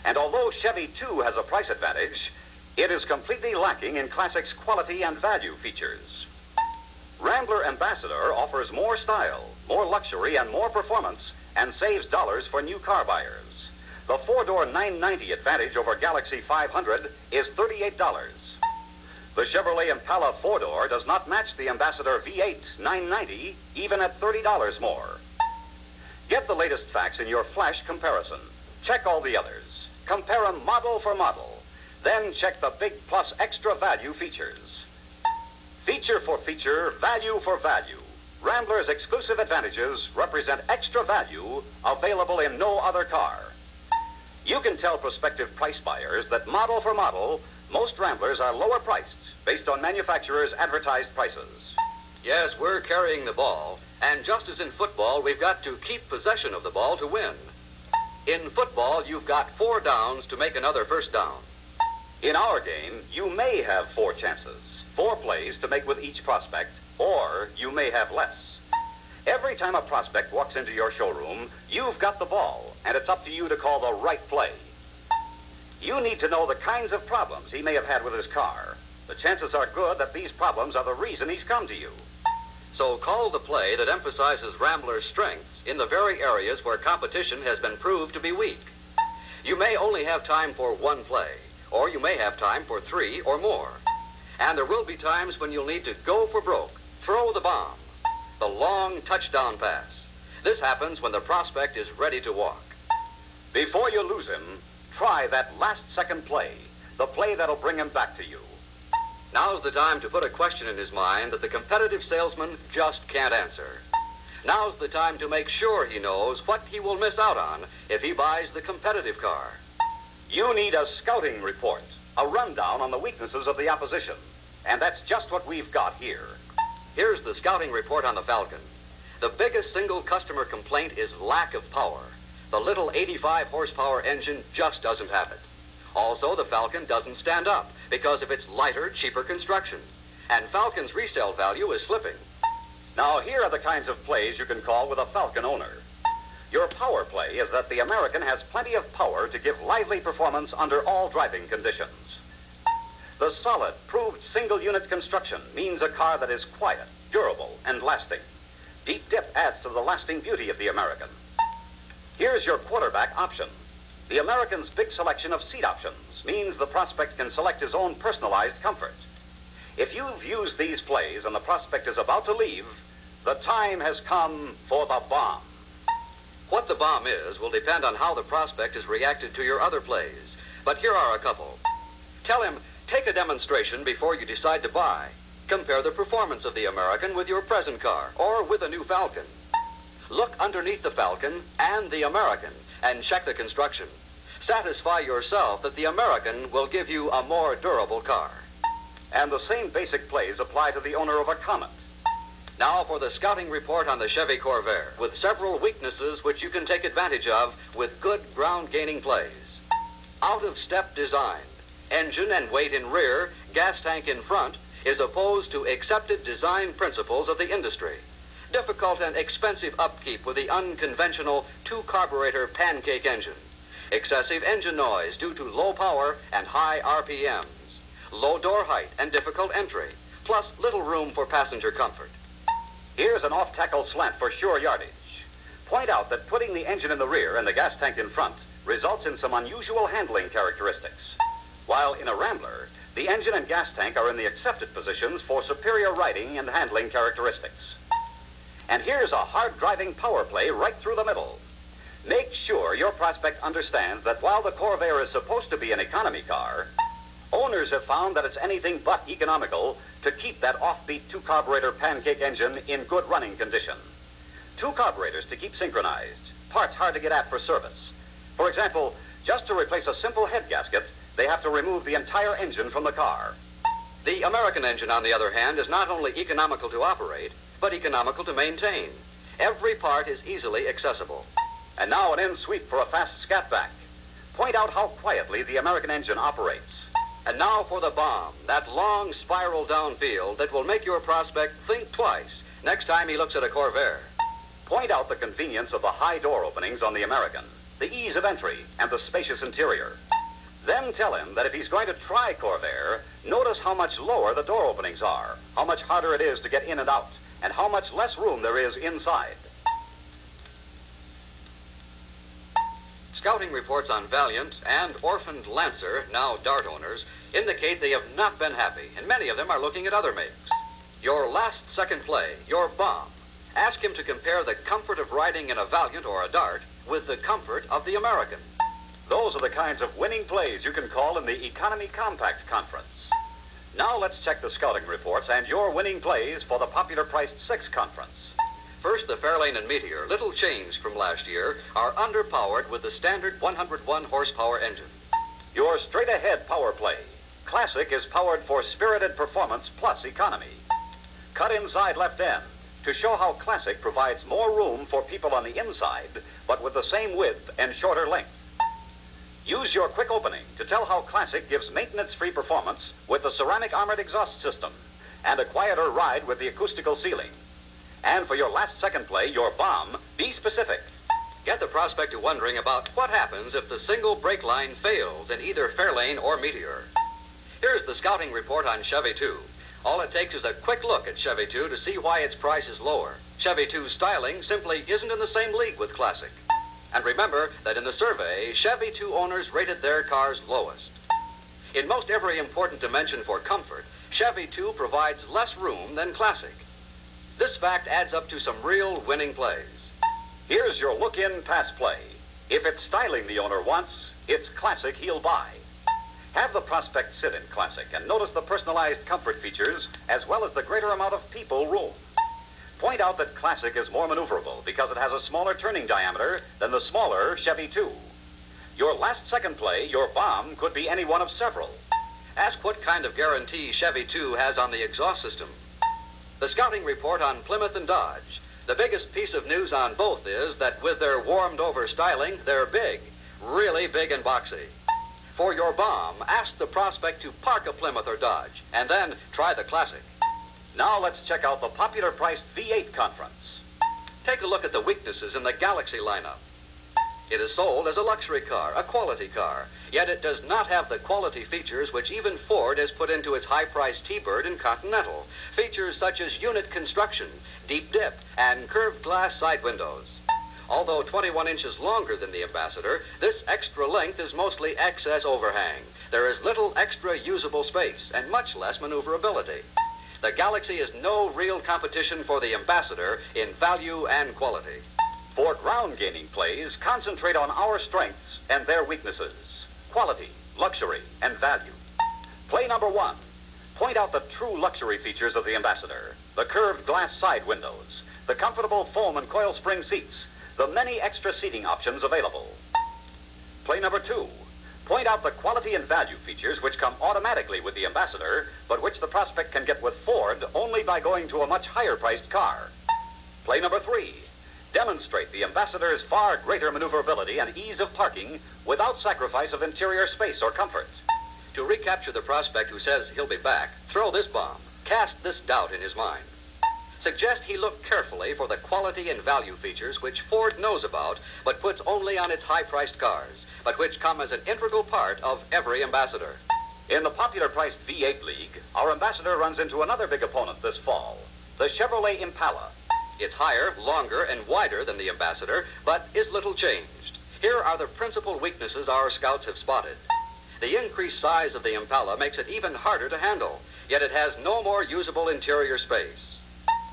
Speaker 1: And although Chevy 2 has a price advantage, it is completely lacking in Classic's quality and value features. Rambler Ambassador offers more style, more luxury, and more performance, and saves dollars for new car buyers. The 4-door 990 advantage over Galaxy 500 is $38. The Chevrolet Impala 4-door does not match the Ambassador V8 990, even at $30 more. Get the latest facts in your flash comparison. Check all the others. Compare them model for model. Then check the Big Plus Extra Value features. Feature for feature, value for value. Rambler's exclusive advantages represent extra value available in no other car. You can tell prospective price buyers that model for model, Most Ramblers are lower priced based on manufacturers' advertised prices.
Speaker 6: Yes, we're carrying the ball, and just as in football, we've got to keep possession of the ball to win. In football, you've got 4 downs to make another first down.
Speaker 1: In our game, you may have 4 chances, 4 plays to make with each prospect, or you may have less. Every time a prospect walks into your showroom, you've got the ball, and it's up to you to call the right play. You need to know the kinds of problems he may have had with his car. The chances are good that these problems are the reason he's come to you.
Speaker 6: So call the play that emphasizes Rambler's strengths in the very areas where competition has been proved to be weak. You may only have time for 1 play, or you may have time for 3 or more. And there will be times when you'll need to go for broke, throw the bomb, the long touchdown pass. This happens when the prospect is ready to walk.
Speaker 1: Before you lose him, try that last-second play, the play that'll bring him back to you.
Speaker 6: Now's the time to put a question in his mind that the competitive salesman just can't answer. Now's the time to make sure he knows what he will miss out on if he buys the competitive car.
Speaker 1: You need a scouting report, a rundown on the weaknesses of the opposition. And that's just what we've got here.
Speaker 6: Here's the scouting report on the Falcon. The biggest single customer complaint is lack of power. The little 85 horsepower engine just doesn't have it. Also, the Falcon doesn't stand up because of its lighter, cheaper construction. And Falcon's resale value is slipping.
Speaker 1: Now, here are the kinds of plays you can call with a Falcon owner. Your power play is that the American has plenty of power to give lively performance under all driving conditions. The solid, proved single-unit construction means a car that is quiet, durable, and lasting. Deep dip adds to the lasting beauty of the American. Here's your quarterback option. The American's big selection of seat options means the prospect can select his own personalized comfort. If you've used these plays and the prospect is about to leave, the time has come for the bomb.
Speaker 6: What the bomb is will depend on how the prospect has reacted to your other plays. But here are a couple. Tell him, take a demonstration before you decide to buy. Compare the performance of the American with your present car or with a new Falcon. Look underneath the Falcon and the American and check the construction. Satisfy yourself that the American will give you a more durable car.
Speaker 1: And the same basic plays apply to the owner of a Comet.
Speaker 6: Now for the scouting report on the Chevy Corvair, with several weaknesses which you can take advantage of with good ground-gaining plays. Out-of-step design, engine and weight in rear, gas tank in front, is opposed to accepted design principles of the industry. Difficult and expensive upkeep with the unconventional 2-carburetor pancake engine. Excessive engine noise due to low power and high RPMs. Low door height and difficult entry, plus little room for passenger comfort.
Speaker 1: Here's an off-tackle slant for sure yardage. Point out that putting the engine in the rear and the gas tank in front results in some unusual handling characteristics. While in a Rambler, the engine and gas tank are in the accepted positions for superior riding and handling characteristics. And here's a hard-driving power play right through the middle. Make sure your prospect understands that while the Corvair is supposed to be an economy car, owners have found that it's anything but economical to keep that offbeat 2-carburetor pancake engine in good running condition. 2 carburetors to keep synchronized, parts hard to get at for service. For example, just to replace a simple head gasket, they have to remove the entire engine from the car.
Speaker 6: The American engine, on the other hand, is not only economical to operate, but economical to maintain. Every part is easily accessible.
Speaker 1: And now an in sweep for a fast scat back. Point out how quietly the American engine operates.
Speaker 6: And now for the bomb, that long spiral downfield that will make your prospect think twice next time he looks at a Corvair.
Speaker 1: Point out the convenience of the high door openings on the American, the ease of entry, and the spacious interior. Then tell him that if he's going to try Corvair, notice how much lower the door openings are, how much harder it is to get in and out, and how much less room there is inside.
Speaker 6: Scouting reports on Valiant and orphaned Lancer, now Dart owners, indicate they have not been happy, and many of them are looking at other makes. Your last second play, your bomb. Ask him to compare the comfort of riding in a Valiant or a Dart with the comfort of the American.
Speaker 1: Those are the kinds of winning plays you can call in the Economy Compact Conference. Now let's check the scouting reports and your winning plays for the popular priced 6 conference.
Speaker 6: First, the Fairlane and Meteor, little changed from last year, are underpowered with the standard 101 horsepower engine.
Speaker 1: Your straight-ahead power play. Classic is powered for spirited performance plus economy. Cut inside left end to show how Classic provides more room for people on the inside, but with the same width and shorter length. Use your quick opening to tell how Classic gives maintenance-free performance with the ceramic armored exhaust system and a quieter ride with the acoustical ceiling. And for your last second play, your bomb, be specific.
Speaker 6: Get the prospector wondering about what happens if the single brake line fails in either Fairlane or Meteor. Here's the scouting report on Chevy 2. All it takes is a quick look at Chevy 2 to see why its price is lower. Chevy 2's styling simply isn't in the same league with Classic. And remember that in the survey, Chevy 2 owners rated their cars lowest. In most every important dimension for comfort, Chevy 2 provides less room than Classic. This fact adds up to some real winning plays.
Speaker 1: Here's your look-in pass play. If it's styling the owner wants, it's Classic he'll buy. Have the prospect sit in Classic and notice the personalized comfort features as well as the greater amount of people room. Point out that Classic is more maneuverable because it has a smaller turning diameter than the smaller Chevy 2. Your last second play, your bomb, could be any one of several.
Speaker 6: Ask what kind of guarantee Chevy 2 has on the exhaust system. The scouting report on Plymouth and Dodge. The biggest piece of news on both is that with their warmed-over styling, they're big, really big and boxy. For your bomb, ask the prospect to park a Plymouth or Dodge, and then try the Classic.
Speaker 1: Now let's check out the popular priced V8 conference.
Speaker 6: Take a look at the weaknesses in the Galaxy lineup. It is sold as a luxury car, a quality car, yet it does not have the quality features which even Ford has put into its high-priced T-Bird and Continental. Features such as unit construction, deep dip, and curved glass side windows. Although 21 inches longer than the Ambassador, this extra length is mostly excess overhang. There is little extra usable space and much less maneuverability. The Galaxy is no real competition for the Ambassador in value and quality.
Speaker 1: For ground-gaining plays, concentrate on our strengths and their weaknesses. Quality, luxury, and value. Play number 1. Point out the true luxury features of the Ambassador. The curved glass side windows, the comfortable foam and coil spring seats, the many extra seating options available. Play number 2. Point out the quality and value features which come automatically with the Ambassador, but which the prospect can get with Ford only by going to a much higher-priced car. Play number 3. Demonstrate the Ambassador's far greater maneuverability and ease of parking without sacrifice of interior space or comfort.
Speaker 6: To recapture the prospect who says he'll be back, throw this bomb. Cast this doubt in his mind. Suggest he look carefully for the quality and value features which Ford knows about, but puts only on its high-priced cars, but which come as an integral part of every Ambassador.
Speaker 1: In the popular priced V8 League, our Ambassador runs into another big opponent this fall, the Chevrolet Impala.
Speaker 6: It's higher, longer, and wider than the Ambassador, but is little changed. Here are the principal weaknesses our scouts have spotted. The increased size of the Impala makes it even harder to handle, yet it has no more usable interior space.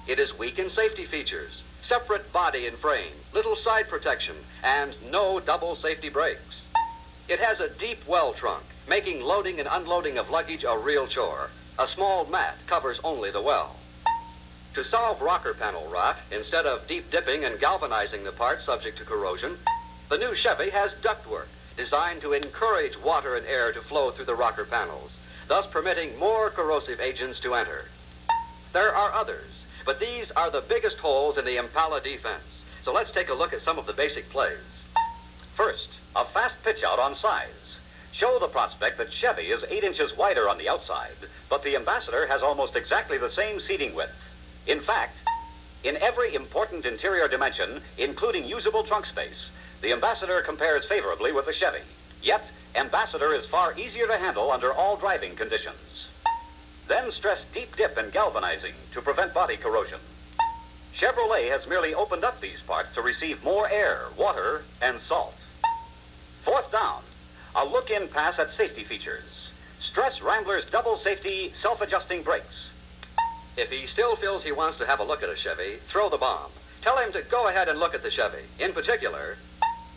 Speaker 6: It is weak in safety features, separate body and frame, little side protection, and no double safety brakes. It has a deep well trunk, making loading and unloading of luggage a real chore. A small mat covers only the well. To solve rocker panel rot, instead of deep dipping and galvanizing the part subject to corrosion, the new Chevy has ductwork designed to encourage water and air to flow through the rocker panels, thus permitting more corrosive agents to enter. There are others, but these are the biggest holes in the Impala defense. So let's take a look at some of the basic plays.
Speaker 1: First, a fast pitch out on size. Show the prospect that Chevy is 8 inches wider on the outside, but the Ambassador has almost exactly the same seating width. In fact, in every important interior dimension, including usable trunk space, the Ambassador compares favorably with the Chevy. Yet, Ambassador is far easier to handle under all driving conditions. Then stress deep dip and galvanizing to prevent body corrosion. Chevrolet has merely opened up these parts to receive more air, water, and salt. Fourth down, a look-in pass at safety features. Stress Rambler's double safety self-adjusting brakes.
Speaker 6: If he still feels he wants to have a look at a Chevy, throw the bomb. Tell him to go ahead and look at the Chevy. In particular,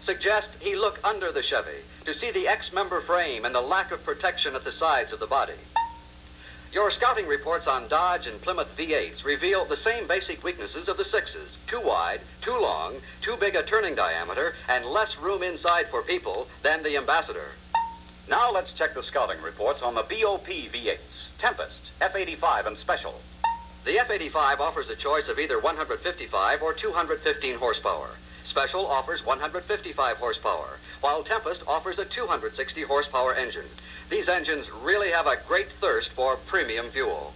Speaker 6: suggest he look under the Chevy to see the X-member frame and the lack of protection at the sides of the body. Your scouting reports on Dodge and Plymouth V8s reveal the same basic weaknesses of the 6s. Too wide, too long, too big a turning diameter, and less room inside for people than the Ambassador. Now let's check the scouting reports on the BOP V8s, Tempest, F85, and Special. The F85 offers a choice of either 155 or 215 horsepower. Special offers 155 horsepower, while Tempest offers a 260 horsepower engine. These engines really have a great thirst for premium fuel.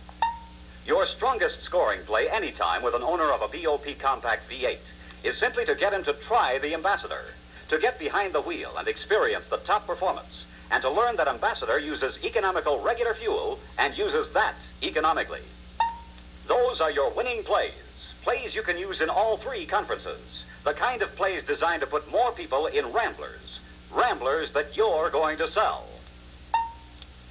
Speaker 6: Your strongest scoring play anytime with an owner of a BOP compact V8 is simply to get him to try the Ambassador, to get behind the wheel and experience the top performance, and to learn that Ambassador uses economical regular fuel and uses that economically. Those are your winning plays, plays you can use in all three conferences, the kind of plays designed to put more people in Ramblers, Ramblers that you're going to sell.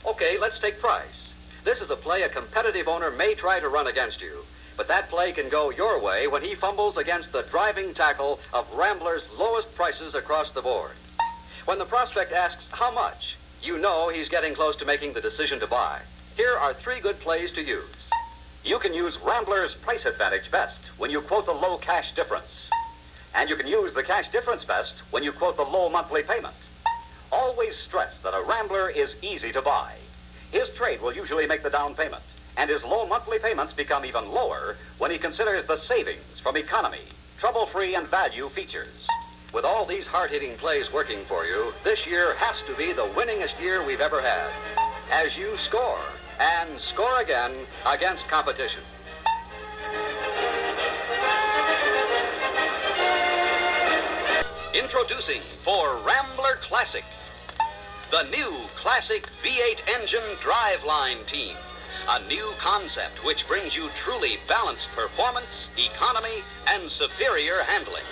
Speaker 6: Okay, let's take price. This is a play a competitive owner may try to run against you, but that play can go your way when he fumbles against the driving tackle of Rambler's lowest prices across the board. When the prospect asks how much, you know he's getting close to making the decision to buy. Here are three good plays to use. You can use Rambler's price advantage best when you quote the low cash difference. And you can use the cash difference best when you quote the low monthly payment. Always stress that a Rambler is easy to buy. His trade will usually make the down payment, and his low monthly payments become even lower when he considers the savings from economy, trouble-free, and value features. With all these hard-hitting plays working for you, this year has to be the winningest year we've ever had, as you score and score again against competition. Introducing for Rambler Classic, the new Classic V8 engine driveline team. A new concept which brings you truly balanced performance, economy, and superior handling.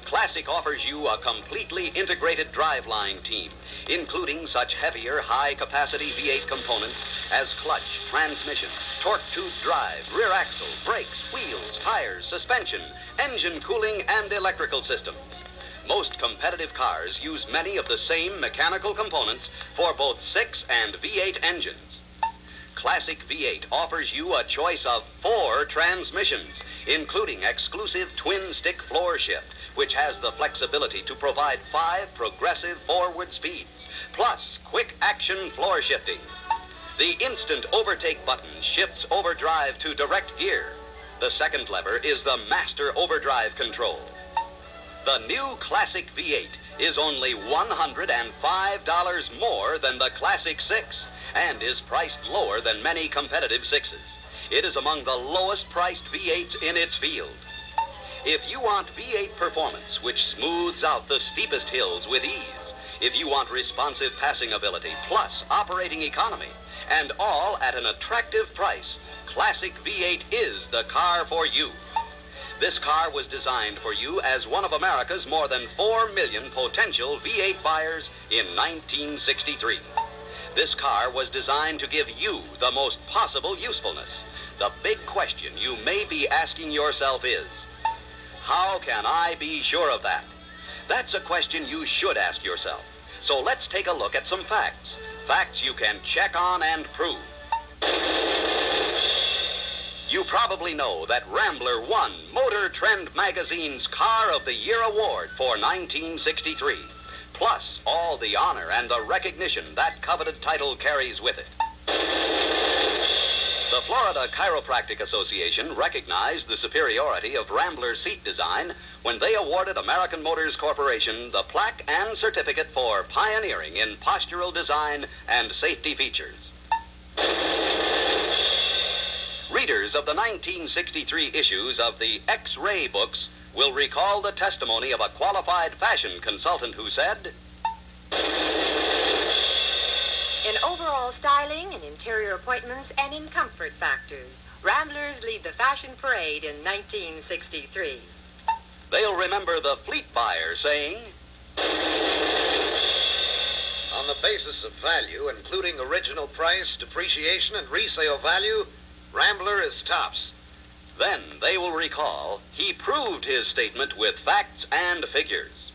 Speaker 6: Classic offers you a completely integrated driveline team, including such heavier, high-capacity V8 components as clutch, transmission, torque-tube drive, rear axle, brakes, wheels, tires, suspension, engine cooling, and electrical systems. Most competitive cars use many of the same mechanical components for both 6 and V8 engines. Classic V8 offers you a choice of 4 transmissions, including exclusive twin-stick floor shift, which has the flexibility to provide 5 progressive forward speeds, plus quick-action floor shifting. The instant overtake button shifts overdrive to direct gear. The second lever is the master overdrive control. The new Classic V8 is only $105 more than the Classic 6 and is priced lower than many competitive 6s. It is among the lowest priced V8s in its field. If you want V8 performance which smooths out the steepest hills with ease, if you want responsive passing ability plus operating economy, and all at an attractive price, Classic V8 is the car for you. This car was designed for you as one of America's more than 4 million potential V8 buyers in 1963. This car was designed to give you the most possible usefulness. The big question you may be asking yourself is, how can I be sure of that? That's a question you should ask yourself. So let's take a look at some facts. Facts you can check on and prove. You probably know that Rambler won Motor Trend Magazine's Car of the Year award for 1963, plus all the honor and the recognition that coveted title carries with it. The Florida Chiropractic Association recognized the superiority of Rambler's seat design when they awarded American Motors Corporation the plaque and certificate for pioneering in postural design and safety features. Readers of the 1963 issues of the X-Ray books will recall the testimony of a qualified fashion consultant who said,
Speaker 7: in overall styling, in interior appointments, and in comfort factors, Ramblers lead the fashion parade in 1963.
Speaker 6: They'll remember the fleet buyer saying,
Speaker 8: on the basis of value, including original price, depreciation, and resale value, Rambler is tops.
Speaker 6: Then they will recall he proved his statement with facts and figures.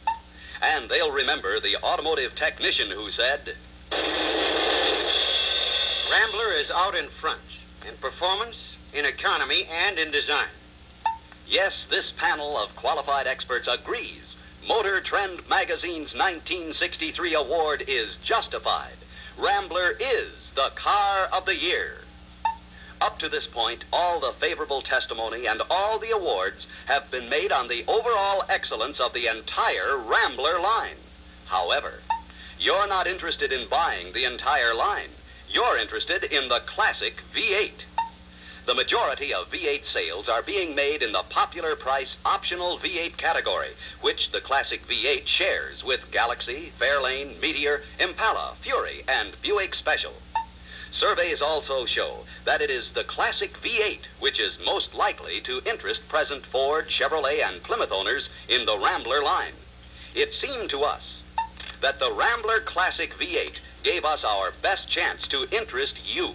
Speaker 6: And they'll remember the automotive technician who said,
Speaker 2: Rambler is out in front, in performance, in economy, and in design.
Speaker 6: Yes, this panel of qualified experts agrees
Speaker 4: Motor Trend Magazine's 1963 award is justified. Rambler is the car of the year. Up to this point, all the favorable testimony and all the awards have been made on the overall excellence of the entire Rambler line. However, you're not interested in buying the entire line. You're interested in the classic V8. The majority of V8 sales are being made in the popular price optional V8 category, which the classic V8 shares with Galaxy, Fairlane, Meteor, Impala, Fury, and Buick Special. Surveys also show that it is the classic V8 which is most likely to interest present Ford, Chevrolet, and Plymouth owners in the Rambler line. It seemed to us that the Rambler Classic V8 gave us our best chance to interest you.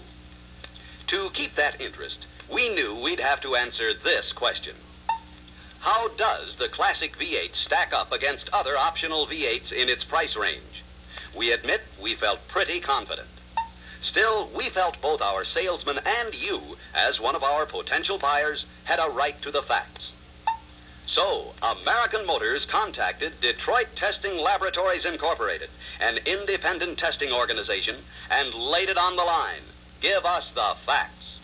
Speaker 4: To keep that interest, we knew we'd have to answer this question. How does the Classic V8 stack up against other optional V8s in its price range? We admit we felt pretty confident. Still, we felt both our salesman and you, as one of our potential buyers, had a right to the facts. So, American Motors contacted Detroit Testing Laboratories Incorporated, an independent testing organization, and laid it on the line. Give us the facts.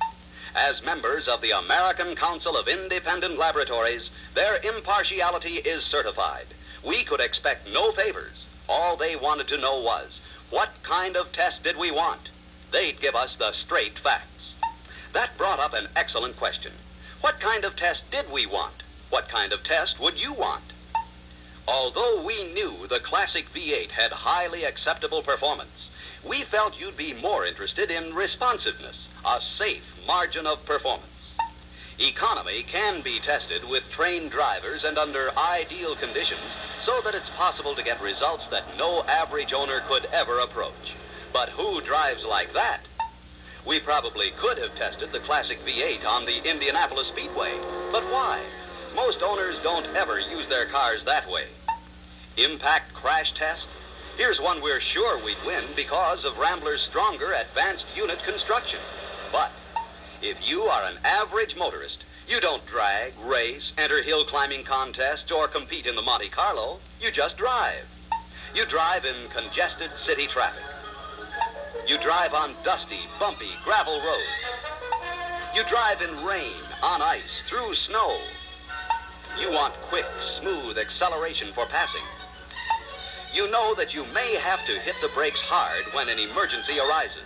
Speaker 4: As members of the American Council of Independent Laboratories, their impartiality is certified. We could expect no favors. All they wanted to know was, what kind of test did we want? They'd give us the straight facts. That brought up an excellent question. What kind of test did we want? What kind of test would you want? Although we knew the Classic V8 had highly acceptable performance, we felt you'd be more interested in responsiveness, a safe margin of performance. Economy can be tested with trained drivers and under ideal conditions so that it's possible to get results that no average owner could ever approach. But who drives like that? We probably could have tested the Classic V8 on the Indianapolis Speedway, but why? Most owners don't ever use their cars that way. Impact crash test? Here's one we're sure we'd win because of Rambler's stronger advanced unit construction. But if you are an average motorist, you don't drag, race, enter hill climbing contests, or compete in the Monte Carlo. You just drive. You drive in congested city traffic. You drive on dusty, bumpy gravel roads. You drive in rain, on ice, through snow. You want quick, smooth acceleration for passing. You know that you may have to hit the brakes hard when an emergency arises.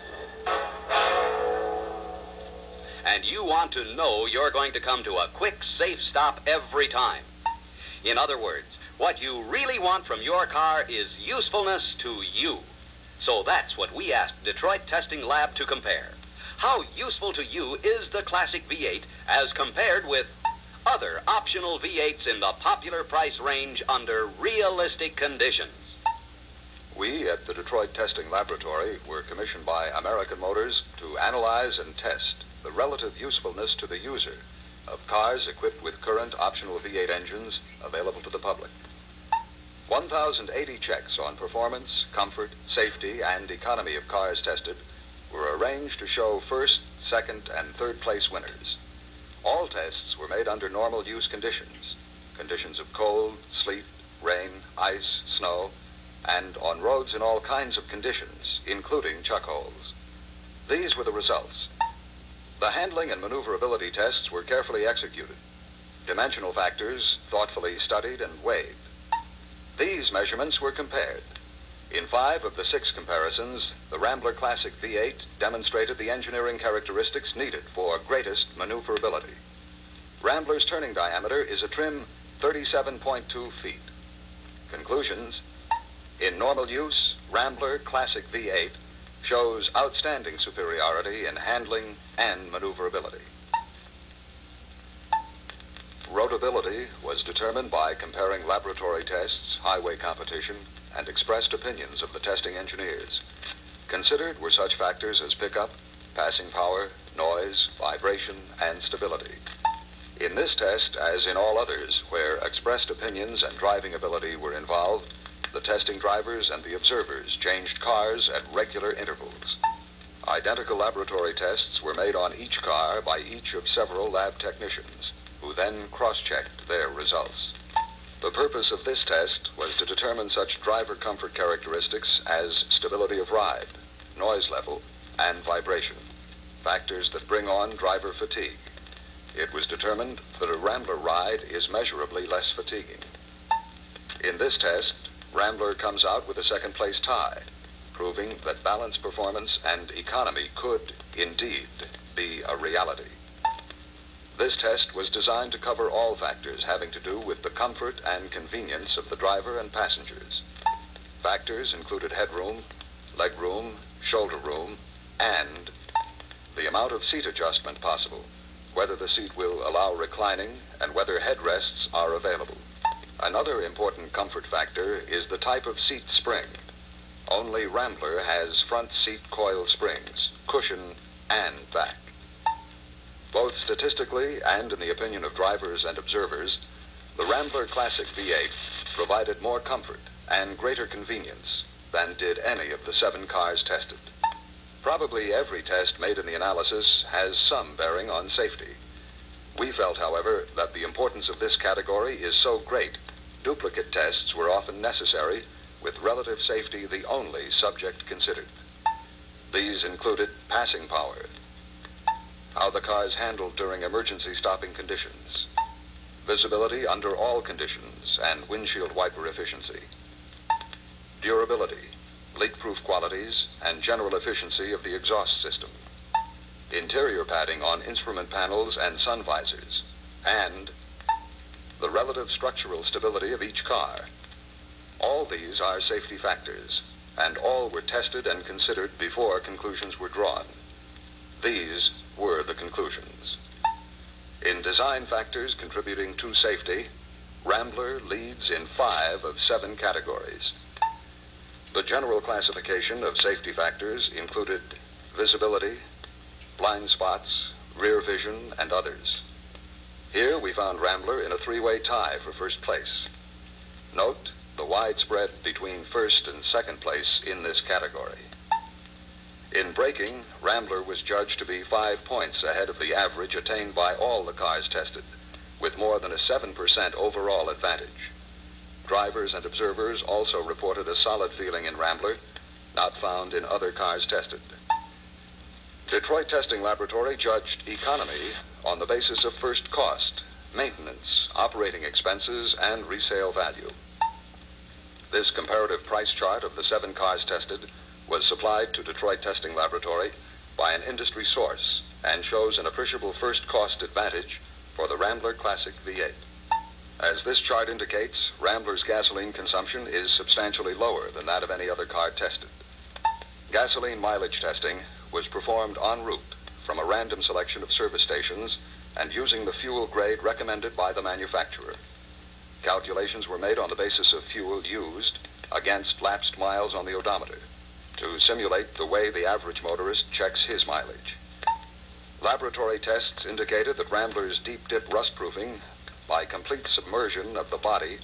Speaker 4: And you want to know you're going to come to a quick, safe stop every time. In other words, what you really want from your car is usefulness to you. So that's what we asked Detroit Testing Lab to compare. How useful to you is the Classic V8 as compared with other optional V8s in the popular price range under realistic conditions?
Speaker 9: We at the Detroit Testing Laboratory were commissioned by American Motors to analyze and test the relative usefulness to the user of cars equipped with current optional V8 engines available to the public. 1,080 checks on performance, comfort, safety, and economy of cars tested were arranged to show first, second, and third place winners. All tests were made under normal use conditions of cold, sleet, rain, ice, snow, and on roads in all kinds of conditions, including chuck holes. These were the results. The handling and maneuverability tests were carefully executed. Dimensional factors thoughtfully studied and weighed. These measurements were compared. In 5 of the 6 comparisons, the Rambler Classic V8 demonstrated the engineering characteristics needed for greatest maneuverability. Rambler's turning diameter is a trim 37.2 feet. Conclusions: in normal use, Rambler Classic V8 shows outstanding superiority in handling and maneuverability. Roadability was determined by comparing laboratory tests, highway competition, and expressed opinions of the testing engineers. Considered were such factors as pickup, passing power, noise, vibration, and stability. In this test, as in all others where expressed opinions and driving ability were involved, the testing drivers and the observers changed cars at regular intervals. Identical laboratory tests were made on each car by each of several lab technicians, who then cross-checked their results. The purpose of this test was to determine such driver comfort characteristics as stability of ride, noise level, and vibration, factors that bring on driver fatigue. It was determined that a Rambler ride is measurably less fatiguing. In this test, Rambler comes out with a second-place tie, proving that balance, performance, and economy could, indeed, be a reality. This test was designed to cover all factors having to do with the comfort and convenience of the driver and passengers. Factors included headroom, legroom, shoulder room, and the amount of seat adjustment possible, whether the seat will allow reclining, and whether headrests are available. Another important comfort factor is the type of seat spring. Only Rambler has front seat coil springs, cushion, and back. Both statistically and in the opinion of drivers and observers, the Rambler Classic V8 provided more comfort and greater convenience than did any of the 7 cars tested. Probably every test made in the analysis has some bearing on safety. We felt, however, that the importance of this category is so great, duplicate tests were often necessary, with relative safety the only subject considered. These included passing power, how the cars handled during emergency stopping conditions, visibility under all conditions and windshield wiper efficiency, durability, leak-proof qualities, and general efficiency of the exhaust system, interior padding on instrument panels and sun visors, and the relative structural stability of each car. All these are safety factors, and all were tested and considered before conclusions were drawn. These were the conclusions. In design factors contributing to safety, Rambler leads in 5 of 7 categories. The general classification of safety factors included visibility, blind spots, rear vision, and others. Here we found Rambler in a 3-way tie for first place. Note the widespread between first and second place in this category. In braking, Rambler was judged to be 5 points ahead of the average attained by all the cars tested, with more than a 7% overall advantage. Drivers and observers also reported a solid feeling in Rambler, not found in other cars tested. Detroit Testing Laboratory judged economy on the basis of first cost, maintenance, operating expenses, and resale value. This comparative price chart of the 7 cars tested was supplied to Detroit Testing Laboratory by an industry source and shows an appreciable first cost advantage for the Rambler Classic V8. As this chart indicates, Rambler's gasoline consumption is substantially lower than that of any other car tested. Gasoline mileage testing was performed en route from a random selection of service stations and using the fuel grade recommended by the manufacturer. Calculations were made on the basis of fuel used against lapsed miles on the odometer to simulate the way the average motorist checks his mileage. Laboratory tests indicated that Rambler's deep dip rust proofing by complete submersion of the body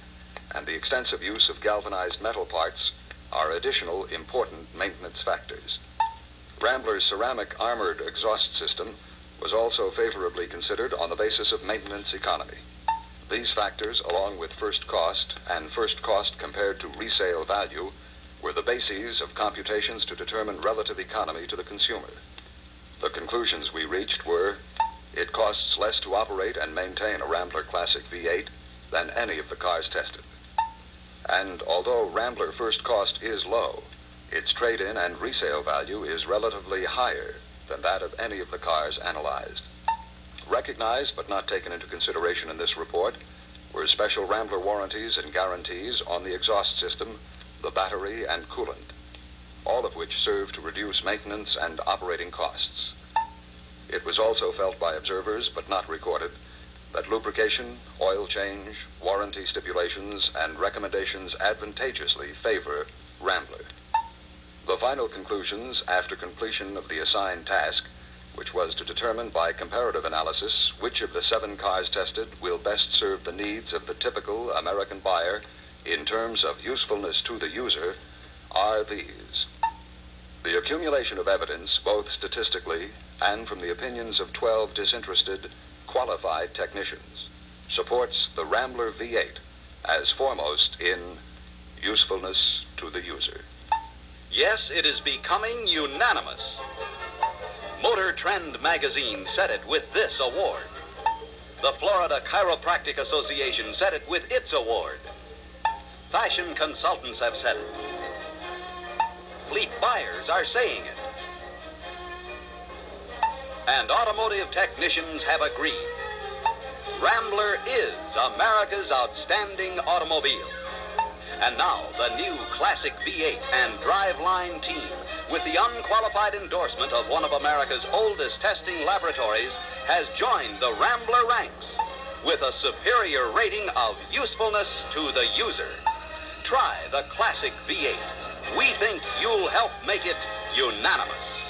Speaker 9: and the extensive use of galvanized metal parts are additional important maintenance factors. Rambler's ceramic armored exhaust system was also favorably considered on the basis of maintenance economy. These factors, along with first cost and first cost compared to resale value, were the bases of computations to determine relative economy to the consumer. The conclusions we reached were: it costs less to operate and maintain a Rambler Classic V8 than any of the cars tested. And although Rambler first cost is low, its trade-in and resale value is relatively higher than that of any of the cars analyzed. Recognized but not taken into consideration in this report were special Rambler warranties and guarantees on the exhaust system, the battery, and coolant, all of which serve to reduce maintenance and operating costs. It was also felt by observers, but not recorded, that lubrication, oil change, warranty stipulations, and recommendations advantageously favor Rambler. The final conclusions, after completion of the assigned task, which was to determine by comparative analysis which of the 7 cars tested will best serve the needs of the typical American buyer in terms of usefulness to the user, are these. The accumulation of evidence, both statistically and from the opinions of 12 disinterested, qualified technicians, supports the Rambler V8 as foremost in usefulness to the user.
Speaker 6: Yes, it is becoming unanimous. Motor Trend magazine said it with this award. The Florida Chiropractic Association said it with its award. Fashion consultants have said it. Fleet buyers are saying it. And automotive technicians have agreed. Rambler is America's outstanding automobile. And now, the new Classic V8 and Driveline team, with the unqualified endorsement of one of America's oldest testing laboratories, has joined the Rambler ranks with a superior rating of usefulness to the user. Try the Classic V8. We think you'll help make it unanimous.